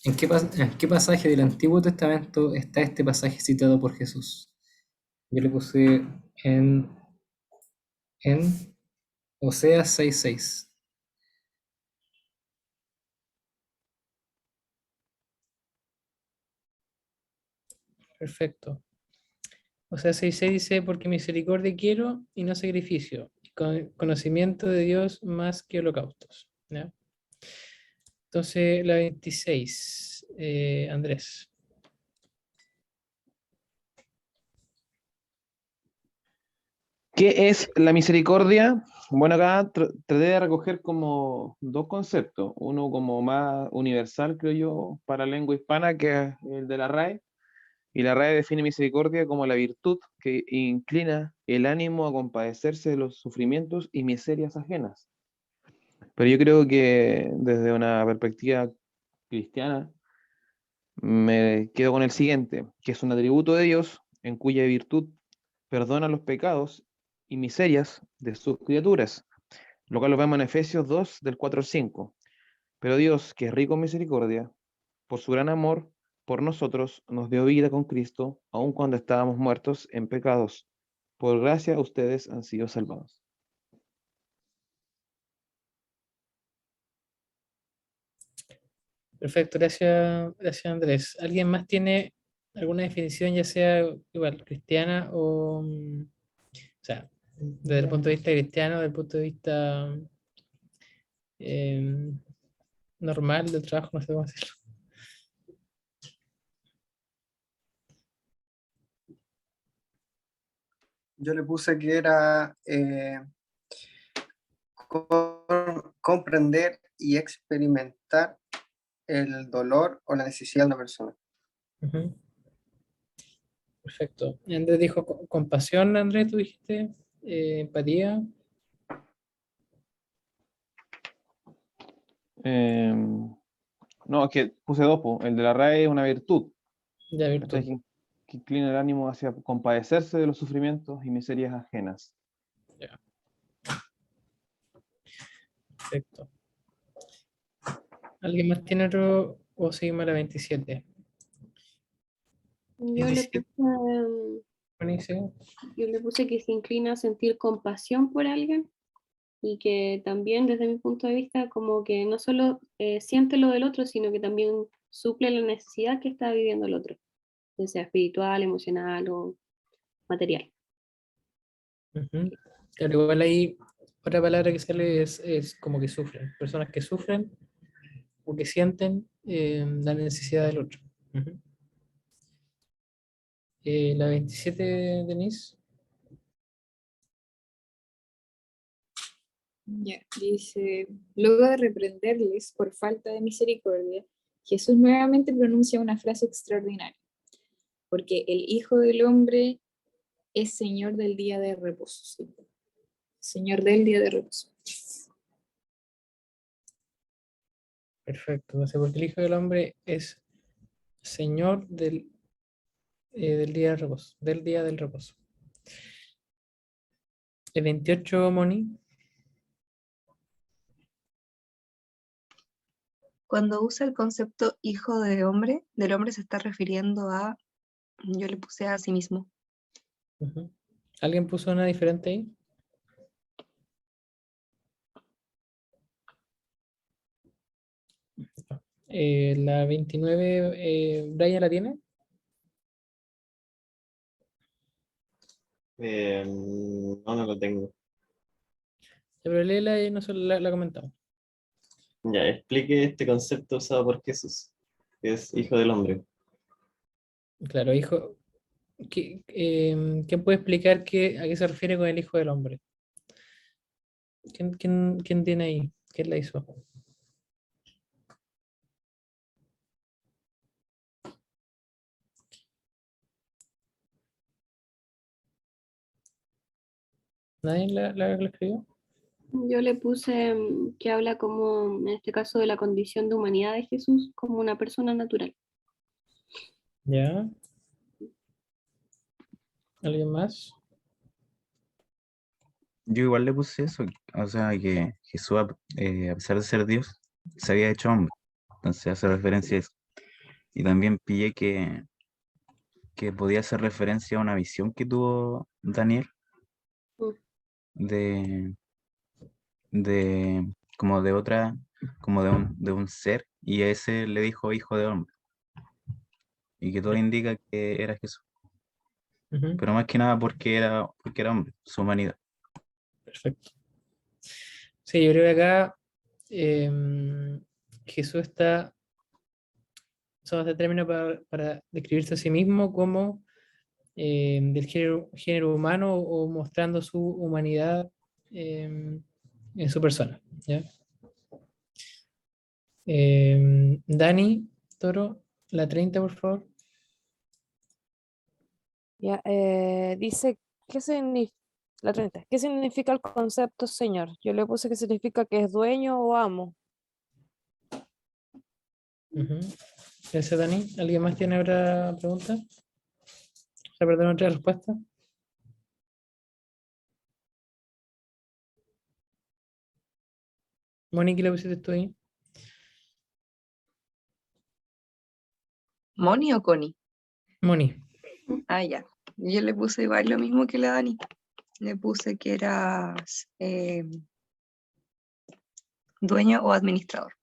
S5: ¿en qué pasaje del Antiguo Testamento está este pasaje citado por Jesús? Yo le puse en Oseas 6:6.
S1: Perfecto. O sea, 6:6 dice, porque misericordia quiero y no sacrificio, y conocimiento de Dios más que holocaustos. ¿Ya? Entonces, la 26, Andrés.
S7: ¿Qué es la misericordia? Bueno, acá traté de recoger como dos conceptos. Uno como más universal, creo yo, para la lengua hispana, que es el de la RAE. Y la RAE define misericordia como la virtud que inclina el ánimo a compadecerse de los sufrimientos y miserias ajenas. Pero yo creo que desde una perspectiva cristiana, me quedo con el siguiente, que es un atributo de Dios en cuya virtud perdona los pecados y miserias de sus criaturas, lo cual lo vemos en Efesios 2, del 4 al 5. Pero Dios, que es rico en misericordia, por su gran amor por nosotros, nos dio vida con Cristo, aun cuando estábamos muertos en pecados. Por gracia ustedes han sido salvados.
S1: Perfecto, gracias Andrés. ¿Alguien más tiene alguna definición, ya sea igual cristiana o sea, desde el punto de vista cristiano, desde el punto de vista em, normal del trabajo, no sé cómo decirlo?
S6: Yo le puse que era comprender y experimentar el dolor o la necesidad de una persona.
S1: Ujú. Perfecto. Y Andrés dijo compasión, Andrés, tú dijiste, empatía.
S7: No, es que puse dos, po. El de la RAE es una virtud.
S1: Ya,
S7: ¿Cachai?
S1: virtud.
S7: Que inclina el ánimo hacia compadecerse de los sufrimientos y miserias ajenas.
S1: Ya. Perfecto. ¿Alguien más tiene otro o seguimos a la 27?
S2: Yo le
S1: 17,
S2: puse,
S1: buenísimo.
S2: yo le puse que se inclina a sentir compasión por alguien y que también desde mi punto de vista como que no solo siente lo del otro, sino que también suple la necesidad que está viviendo el otro, ya sea espiritual, emocional o material.
S1: Ujú. Claro, igual ahí otra palabra que sale es como que sufren. Personas que sufren o que sienten la necesidad del otro. Ujú. La 27, Denise.
S8: Ya, dice, luego de reprenderles por falta de misericordia, Jesús nuevamente pronuncia una frase extraordinaria, porque el Hijo del Hombre es Señor del día de reposo. ¿Sí? Señor del día de reposo.
S1: Perfecto. No sé, porque el Hijo del Hombre es Señor del día de reposo. Del día del reposo. El 28, Moni.
S10: Cuando usa el concepto hijo del hombre se está refiriendo a, yo le puse a sí mismo.
S1: Ujú. ¿Alguien puso una diferente ahí? La 29, ¿Brian la tiene?
S11: No, no lo tengo.
S1: Pero léela y nosotros la comentamos.
S11: Ya, explique este concepto usado por Jesús, que es hijo del hombre.
S1: Claro, hijo. ¿Quién puede explicar a qué se refiere con el Hijo del Hombre? ¿Quién tiene ahí? ¿Quién la hizo? ¿Nadie la escribió?
S2: Yo le puse que habla como, en este caso, de la condición de humanidad de Jesús como una persona natural.
S1: ¿Ya? ¿Alguien más?
S4: Yo igual le puse eso, o sea, que Jesús, a pesar de ser Dios, se había hecho hombre. Entonces hace referencia a eso. Y también pillé que podía hacer referencia a una visión que tuvo Daniel
S2: Mm.
S4: de, de como de otra, como de un ser, y a ese le dijo hijo de hombre, y que todo indica que era Jesús,
S1: Ujú.
S4: pero más que nada porque era hombre, su humanidad.
S1: Perfecto. Sí, yo creo que acá Jesús está usando este término para describirse a sí mismo como del género humano o mostrando su humanidad en su persona. ¿Ya? Dani, Toro, la 30 por favor.
S3: Ya, dice, ¿qué significa? La 30. ¿Qué significa el concepto señor? Yo le puse que significa que es dueño o amo.
S1: Ujú. Gracias, Dani. ¿Alguien más tiene otra pregunta? Perdón, otra respuesta. Mónica, ¿le pusiste tú ahí?
S10: ¿Moni o Connie?
S1: Moni.
S10: Ah, ya. Yo le puse igual lo mismo que la Dani. Le puse que era dueño o administrador.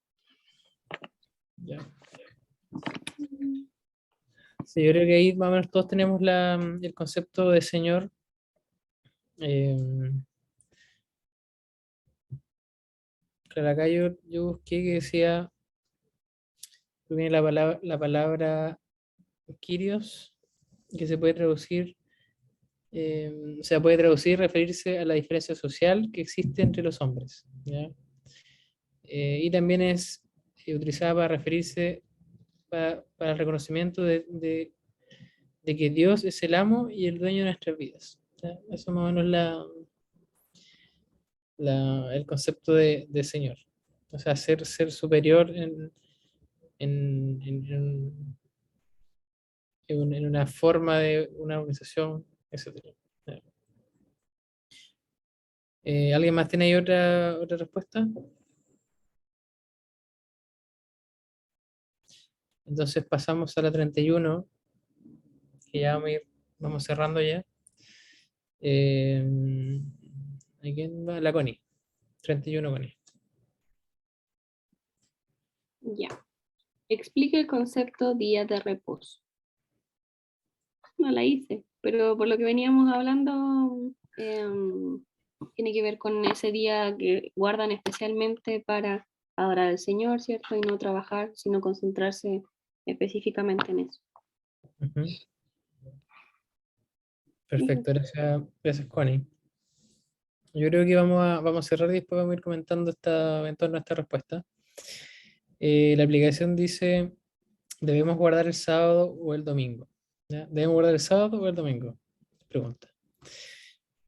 S1: Ya. Sí, yo creo que ahí más o menos todos tenemos el concepto de señor. Claro, acá yo busqué que decía, viene la palabra Kyrios, que se puede traducir O sea, puede traducir, referirse a la diferencia social que existe entre los hombres, ¿ya? Y también es utilizada para referirse para el reconocimiento de que Dios es el amo y el dueño de nuestras vidas, ¿ya? Eso más o menos el concepto de Señor. O sea, ser superior en, en una forma de una organización, etc. ¿Alguien más tiene ahí otra respuesta? Entonces pasamos a la 31, que ya vamos cerrando ya. ¿A quién va? La Connie. 31, Connie.
S2: Ya. Explica el concepto día de reposo. No la hice, pero por lo que veníamos hablando, tiene que ver con ese día que guardan especialmente para adorar al Señor, ¿cierto? Y no trabajar, sino concentrarse específicamente en eso.
S1: Ujú. Perfecto, gracias Connie. Yo creo que vamos a cerrar y después vamos a ir comentando en torno a esta respuesta. La aplicación dice, ¿debemos guardar el sábado o el domingo? ¿Ya? ¿Debemos guardar el sábado o el domingo? Pregunta.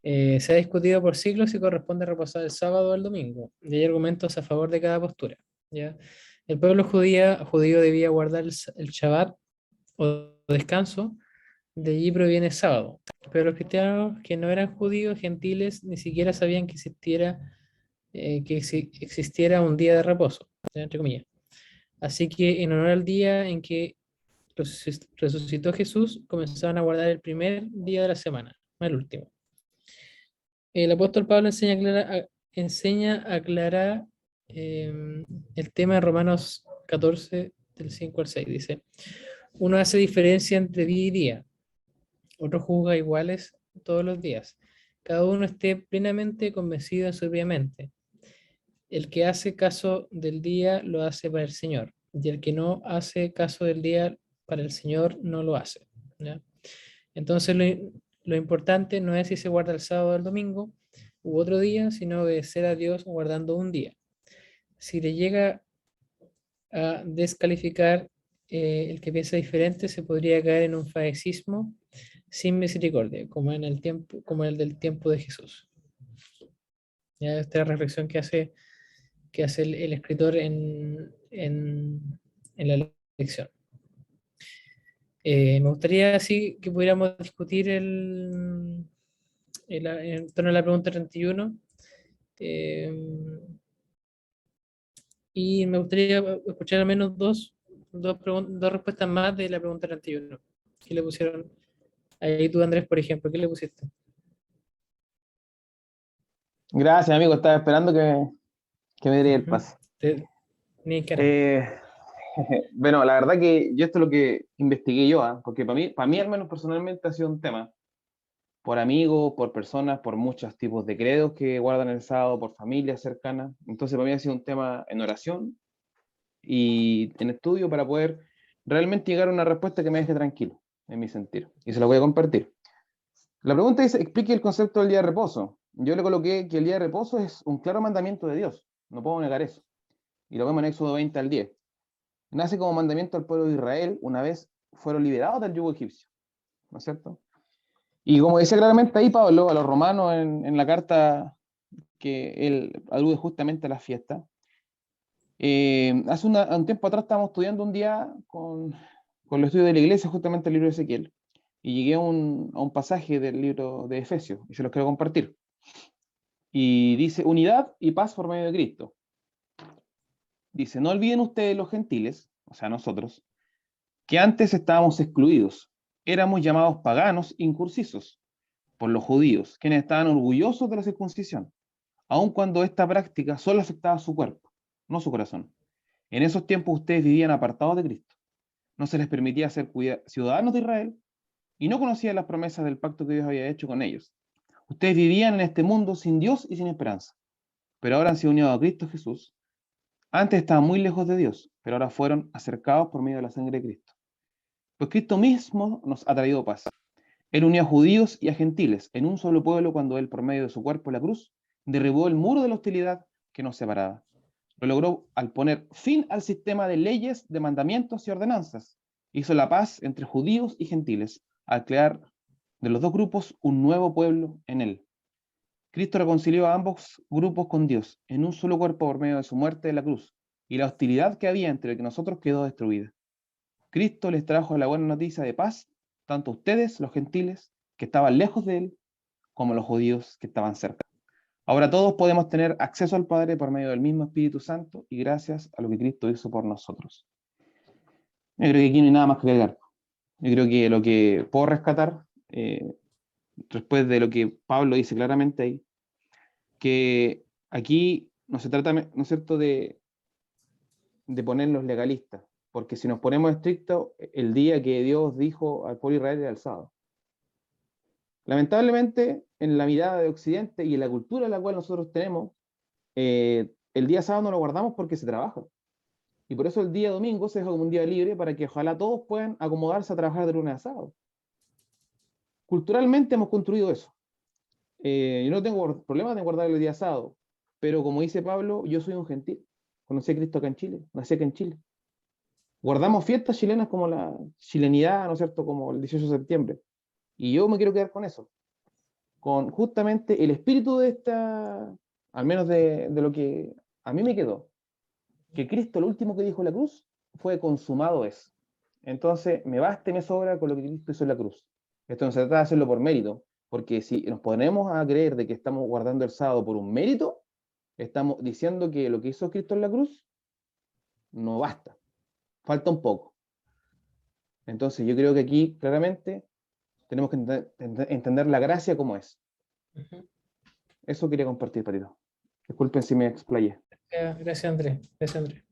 S1: Se ha discutido por siglos si corresponde reposar el sábado o el domingo, y hay argumentos a favor de cada postura, ¿ya? El pueblo judío debía guardar el Shabbat o descanso, de allí proviene sábado, pero los cristianos que no eran judíos, gentiles, ni siquiera sabían que existiera un día de reposo, ¿ya? Entre comillas. Así que en honor al día en que resucitó Jesús, comenzaron a guardar el primer día de la semana, no el último. El apóstol Pablo enseña a aclarar el tema de Romanos 14, del 5 al 6. Dice, uno hace diferencia entre día y día, otro juzga iguales todos los días. Cada uno esté plenamente convencido en su propia mente. El que hace caso del día lo hace para el Señor, y el que no hace caso del día para el Señor no lo hace, ¿ya? Entonces lo importante no es si se guarda el sábado o el domingo u otro día, sino obedecer a Dios guardando un día. Si le llega a descalificar el que piensa diferente, se podría caer en un fariseísmo sin misericordia, como el del tiempo de Jesús. Ya esta es la reflexión que hace el escritor en la lección. Me gustaría así que pudiéramos discutir en torno a la pregunta 31. Y me gustaría escuchar al menos dos respuestas más de la pregunta 31. ¿Qué le pusieron? Ahí tú, Andrés, por ejemplo, ¿qué le pusiste?
S7: Gracias, amigo. Estaba esperando que me diera el pase.
S1: Ni cara.
S7: Bueno, la verdad que yo esto es lo que investigué yo, porque para mí al menos personalmente ha sido un tema, por amigos, por personas, por muchos tipos de credos que guardan el sábado, por familias cercanas. Entonces para mí ha sido un tema en oración y en estudio para poder realmente llegar a una respuesta que me deje tranquilo, en mi sentir. Y se la voy a compartir. La pregunta dice, explique el concepto del día de reposo. Yo le coloqué que el día de reposo es un claro mandamiento de Dios, no puedo negar eso. Y lo vemos en Éxodo 20 al 10. Nace como mandamiento al pueblo de Israel una vez fueron liberados del yugo egipcio, ¿no es cierto? Y como decía claramente ahí Pablo, a los romanos en la carta que él alude justamente a la fiesta, hace un tiempo atrás estábamos estudiando un día con el estudio de la iglesia, justamente el libro de Ezequiel, y llegué a un pasaje del libro de Efesios, y se los quiero compartir. Y dice, unidad y paz por medio de Cristo. Dice, no olviden ustedes los gentiles, o sea nosotros, que antes estábamos excluidos, éramos llamados paganos incursisos por los judíos, quienes estaban orgullosos de la circuncisión, aun cuando esta práctica solo afectaba su cuerpo, no su corazón. En esos tiempos ustedes vivían apartados de Cristo, no se les permitía ser ciudadanos de Israel y no conocían las promesas del pacto que Dios había hecho con ellos. Ustedes vivían en este mundo sin Dios y sin esperanza, pero ahora han sido unidos a Cristo Jesús. Antes estaban muy lejos de Dios, pero ahora fueron acercados por medio de la sangre de Cristo. Pues Cristo mismo nos ha traído paz. Él unió a judíos y a gentiles en un solo pueblo cuando Él, por medio de su cuerpo en la cruz, derribó el muro de la hostilidad que nos separaba. Lo logró al poner fin al sistema de leyes, de mandamientos y ordenanzas. Hizo la paz entre judíos y gentiles, al crear de los dos grupos un nuevo pueblo en Él. Cristo reconcilió a ambos grupos con Dios en un solo cuerpo por medio de su muerte en la cruz, y la hostilidad que había entre nosotros quedó destruida. Cristo les trajo la buena noticia de paz, tanto a ustedes, los gentiles, que estaban lejos de Él, como a los judíos que estaban cerca. Ahora todos podemos tener acceso al Padre por medio del mismo Espíritu Santo y gracias a lo que Cristo hizo por nosotros. Yo creo que aquí no hay nada más que agregar. Yo creo que lo que puedo rescatar, después de lo que Pablo dice claramente ahí, que aquí no se trata, ¿no es cierto?, de ponernos legalistas, porque si nos ponemos estrictos, el día que Dios dijo al pueblo de Israel era el sábado. Lamentablemente, en la mirada de Occidente y en la cultura en la cual nosotros tenemos, el día sábado no lo guardamos porque se trabaja. Y por eso el día domingo se deja como un día libre para que ojalá todos puedan acomodarse a trabajar de lunes a sábado. Culturalmente hemos construido eso. Yo no tengo problemas de guardar el día sábado, pero como dice Pablo, yo soy un gentil. Conocí a Cristo acá en Chile, nací acá en Chile. Guardamos fiestas chilenas como la chilenidad, ¿no es cierto?, como el 18 de septiembre. Y yo me quiero quedar con eso, con justamente el espíritu de esta, al menos de lo que a mí me quedó, que Cristo lo último que dijo en la cruz fue consumado es. Entonces me basta y me sobra con lo que Cristo hizo en la cruz. Esto no se trata de hacerlo por mérito, porque si nos ponemos a creer de que estamos guardando el sábado por un mérito, estamos diciendo que lo que hizo Cristo en la cruz no basta, falta un poco. Entonces yo creo que aquí claramente tenemos que entender la gracia como es. Eso quería compartir, Patito. Disculpen si me explayé.
S1: Gracias, Andrés. Gracias, Andrés.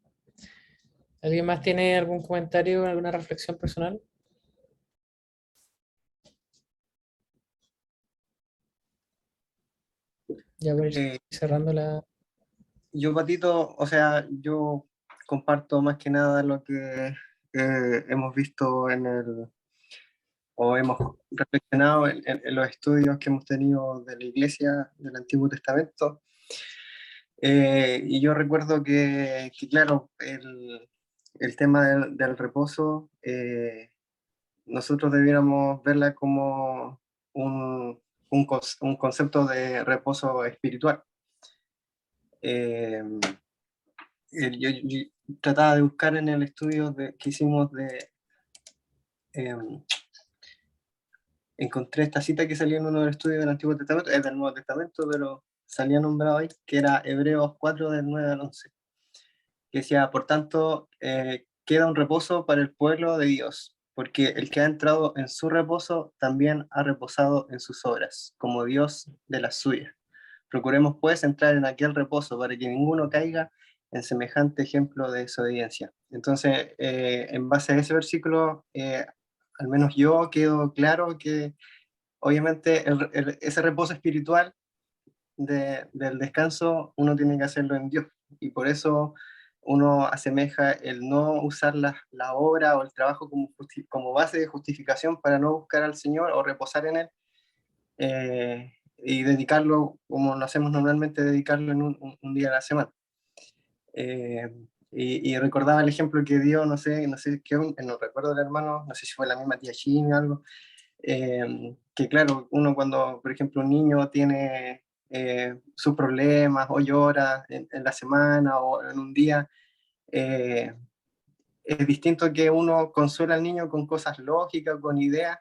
S1: ¿Alguien más tiene algún comentario, alguna reflexión personal? Ya voy a ir cerrando la...
S6: Yo, Patito, o sea, yo comparto más que nada lo que hemos visto o hemos reflexionado en los estudios que hemos tenido de la Iglesia del Antiguo Testamento. Y yo recuerdo que claro, el tema del reposo, nosotros debiéramos verla como un concepto de reposo espiritual. Yo trataba de buscar en el estudio que hicimos encontré esta cita que salía en uno de los estudios del Antiguo Testamento, es del Nuevo Testamento, pero salía nombrado ahí, que era Hebreos 4 del 9 al 11, que decía, por tanto, queda un reposo para el pueblo de Dios, porque el que ha entrado en su reposo también ha reposado en sus obras, como Dios de las suyas. Procuremos pues entrar en aquel reposo para que ninguno caiga en semejante ejemplo de desobediencia. Entonces, en base a ese versículo, al menos yo quedo claro que obviamente ese reposo espiritual del descanso uno tiene que hacerlo en Dios, y por eso uno asemeja el no usar la obra o el trabajo como base de justificación para no buscar al Señor o reposar en Él, y dedicarlo, como lo hacemos normalmente, dedicarlo en un día a la semana. Y recordaba el ejemplo que dio, no sé qué, no recuerdo del hermano, no sé si fue la misma tía Chini o algo, que claro, uno cuando, por ejemplo, un niño tiene sus problemas o llora en la semana o en un día, es distinto que uno consuela al niño con cosas lógicas, con ideas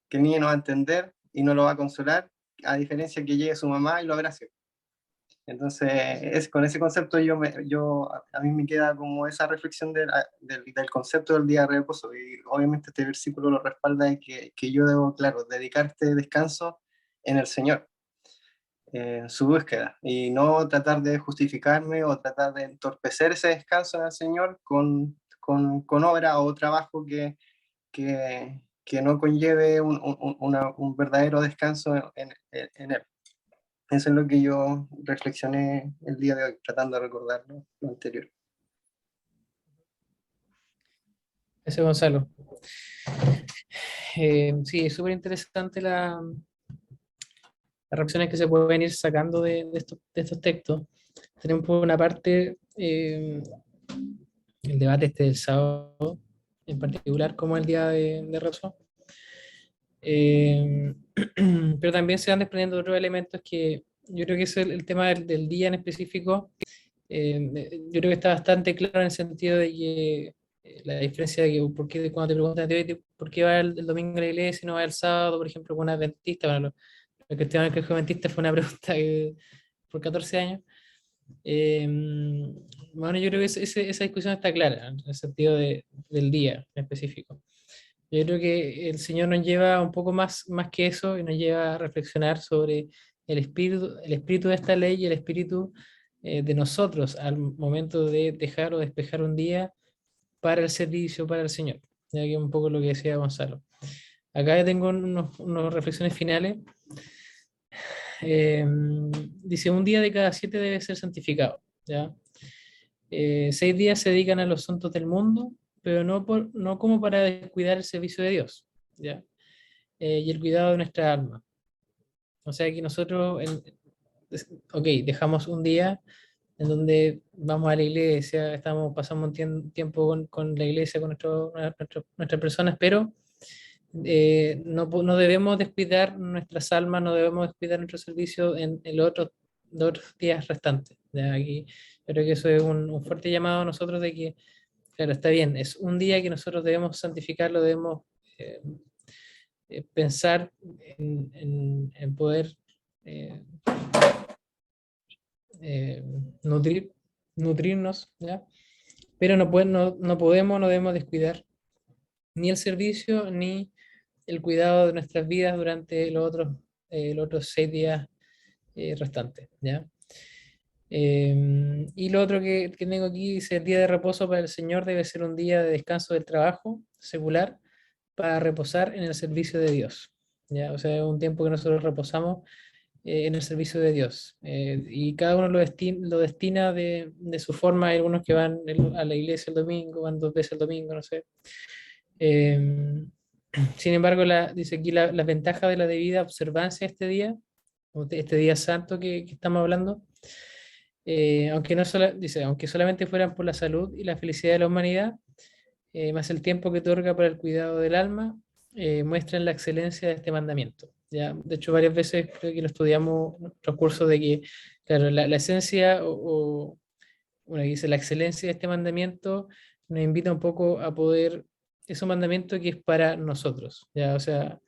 S6: que el niño no va a entender y no lo va a consolar, a diferencia que llegue su mamá y lo abrace. Entonces, con ese concepto a mí me queda como esa reflexión del concepto del día de reposo, y obviamente este versículo lo respalda de que yo debo, claro, dedicar este descanso en el Señor, en su búsqueda, y no tratar de justificarme o tratar de entorpecer ese descanso en el Señor con obra o trabajo que no conlleve un verdadero descanso en Él. Eso es lo que yo reflexioné el día de hoy, tratando de recordar lo anterior.
S1: Ese Gonzalo. Sí, es súper interesante las reflexiones que se pueden ir sacando de estos textos. Tenemos por una parte el debate este del sábado, en particular como el día de reposo. Pero también se van desprendiendo otros elementos que yo creo que es el tema del día en específico. Yo creo que está bastante claro en el sentido de que la diferencia de que cuando te preguntan por qué va el domingo a la iglesia y no va el sábado, por ejemplo, con una adventista, bueno, lo que Esteban que es adventista fue una pregunta por 14 años. Bueno, yo creo que esa discusión está clara en el sentido del día en específico. Yo creo que el Señor nos lleva un poco más que eso y nos lleva a reflexionar sobre el espíritu de esta ley y el espíritu de nosotros al momento de dejar o despejar un día para el servicio, para el Señor. Ya que es un poco lo que decía Gonzalo. Acá tengo unas reflexiones finales. Dice, un día de cada 7 debe ser santificado. ¿Ya? 6 días se dedican a los santos del mundo, pero no como para descuidar el servicio de Dios, ¿ya? Y el cuidado de nuestra alma. O sea que nosotros, dejamos un día en donde vamos a la iglesia, pasamos un tiempo con la iglesia, con nuestras personas, pero no debemos descuidar nuestras almas, no debemos descuidar nuestro servicio en los otros días restantes. ¿Ya? Aquí yo creo que eso es un fuerte llamado a nosotros de que, claro, está bien, es un día que nosotros debemos santificarlo, debemos eh, pensar en poder eh, eh, nutrirnos, ¿ya? Pero no debemos descuidar ni el servicio ni el cuidado de nuestras vidas durante los otros 6 días restantes, ¿ya? Y lo otro que tengo aquí dice, el día de reposo para el Señor debe ser un día de descanso del trabajo secular para reposar en el servicio de Dios, ¿ya? O sea, un tiempo que nosotros reposamos en el servicio de Dios. Y cada uno lo destina de su forma. Hay algunos que van a la iglesia el domingo, van 2 veces el domingo, no sé. Sin embargo, dice aquí las ventajas de la debida observancia de este día, o de este día santo que estamos hablando, dice, aunque solamente fueran por la salud y la felicidad de la humanidad, más el tiempo que otorga para el cuidado del alma, muestran la excelencia de este mandamiento. ¿Ya? De hecho, varias veces creo que lo estudiamos en nuestros cursos de que, claro, la esencia bueno, dice, la excelencia de este mandamiento nos invita un poco a poder, es un mandamiento que es para nosotros, ¿ya? O sea,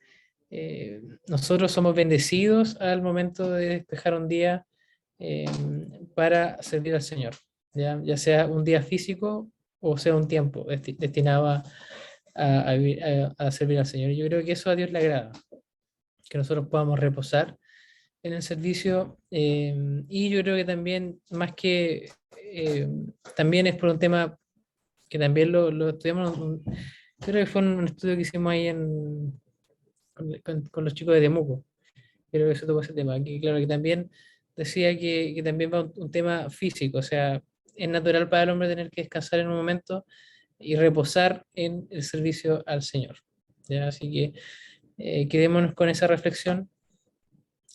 S1: nosotros somos bendecidos al momento de despejar un día eh, para servir al Señor, ya sea un día físico o sea un tiempo destinado a servir al Señor. Yo creo que eso a Dios le agrada, que nosotros podamos reposar en el servicio y yo creo que también, más que, también es por un tema que también lo estudiamos, creo que fue un estudio que hicimos ahí con los chicos de Temuco, creo que eso tocó ese tema, que claro que también decía que también va un tema físico, o sea, es natural para el hombre tener que descansar en un momento y reposar en el servicio al Señor. ¿Ya? Así que quedémonos con esa reflexión,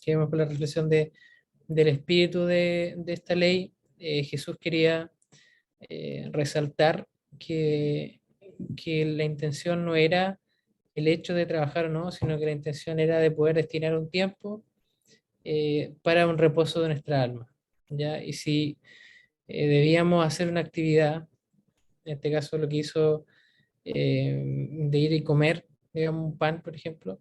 S1: quedémonos con la reflexión del espíritu de esta ley. Jesús quería resaltar que la intención no era el hecho de trabajar o no, sino que la intención era de poder destinar un tiempo para un reposo de nuestra alma. ¿Ya? Y si debíamos hacer una actividad, en este caso lo que hizo de ir y comer, digamos, un pan, por ejemplo,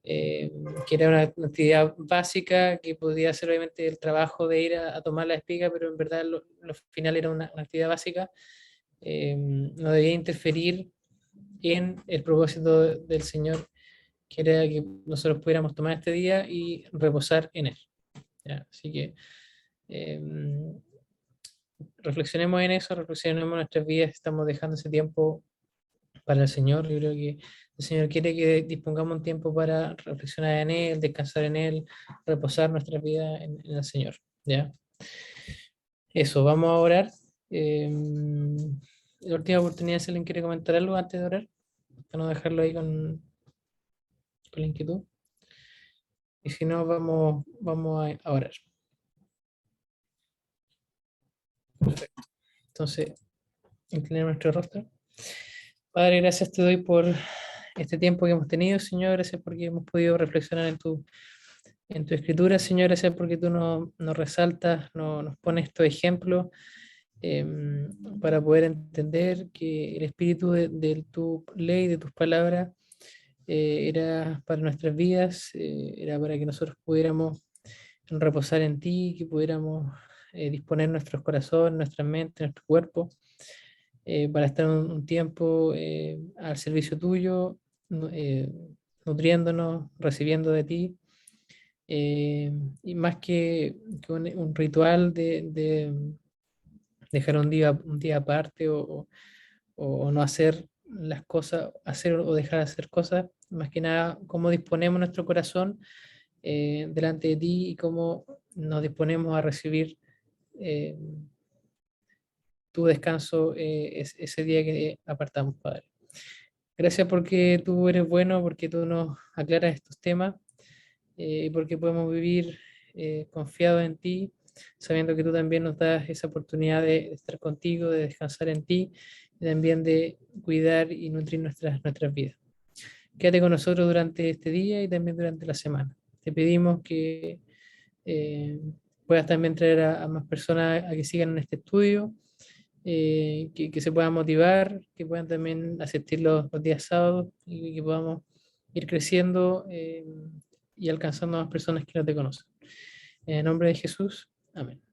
S1: eh, que era una actividad básica que podía ser obviamente el trabajo de ir a tomar la espiga, pero en verdad lo final era una actividad básica, no debía interferir en el propósito del Señor, que era que nosotros pudiéramos tomar este día y reposar en Él. ¿Ya? Así que eh, reflexionemos en eso, reflexionemos en nuestras vidas, estamos dejando ese tiempo para el Señor. Yo creo que el Señor quiere que dispongamos un tiempo para reflexionar en Él, descansar en Él, reposar nuestra vida en el Señor. ¿Ya? Eso, vamos a orar. la última oportunidad si alguien quiere comentar algo antes de orar, para no dejarlo ahí con la inquietud. Y si no, vamos a orar. Perfecto. Entonces, inclinar nuestro rostro. Padre, gracias te doy por este tiempo que hemos tenido, Señor. Gracias porque hemos podido reflexionar en tu escritura, Señor. Gracias porque tú nos resaltas, nos pones estos ejemplos para poder entender que el espíritu de tu ley, de tus palabras, era para nuestras vidas, era para que nosotros pudiéramos reposar en ti, que pudiéramos disponer nuestros corazones, nuestra mente, nuestro cuerpo, para estar un tiempo al servicio tuyo, nutriéndonos, recibiendo de ti, y más que un ritual de dejar un día aparte o no hacer las cosas, hacer o dejar de hacer cosas, más que nada cómo disponemos nuestro corazón delante de ti y cómo nos disponemos a recibir eh, tu descanso ese día que apartamos, Padre. Gracias porque tú eres bueno, porque tú nos aclaras estos temas y porque podemos vivir confiados en ti, sabiendo que tú también nos das esa oportunidad de estar contigo, de descansar en ti y también de cuidar y nutrir nuestras vidas. Quédate con nosotros durante este día y también durante la semana. Te pedimos que puedas también traer a más personas a que sigan en este estudio, que se puedan motivar, que puedan también asistir los días sábados y que podamos ir creciendo y alcanzando a más personas que no te conocen. En el nombre de Jesús, amén.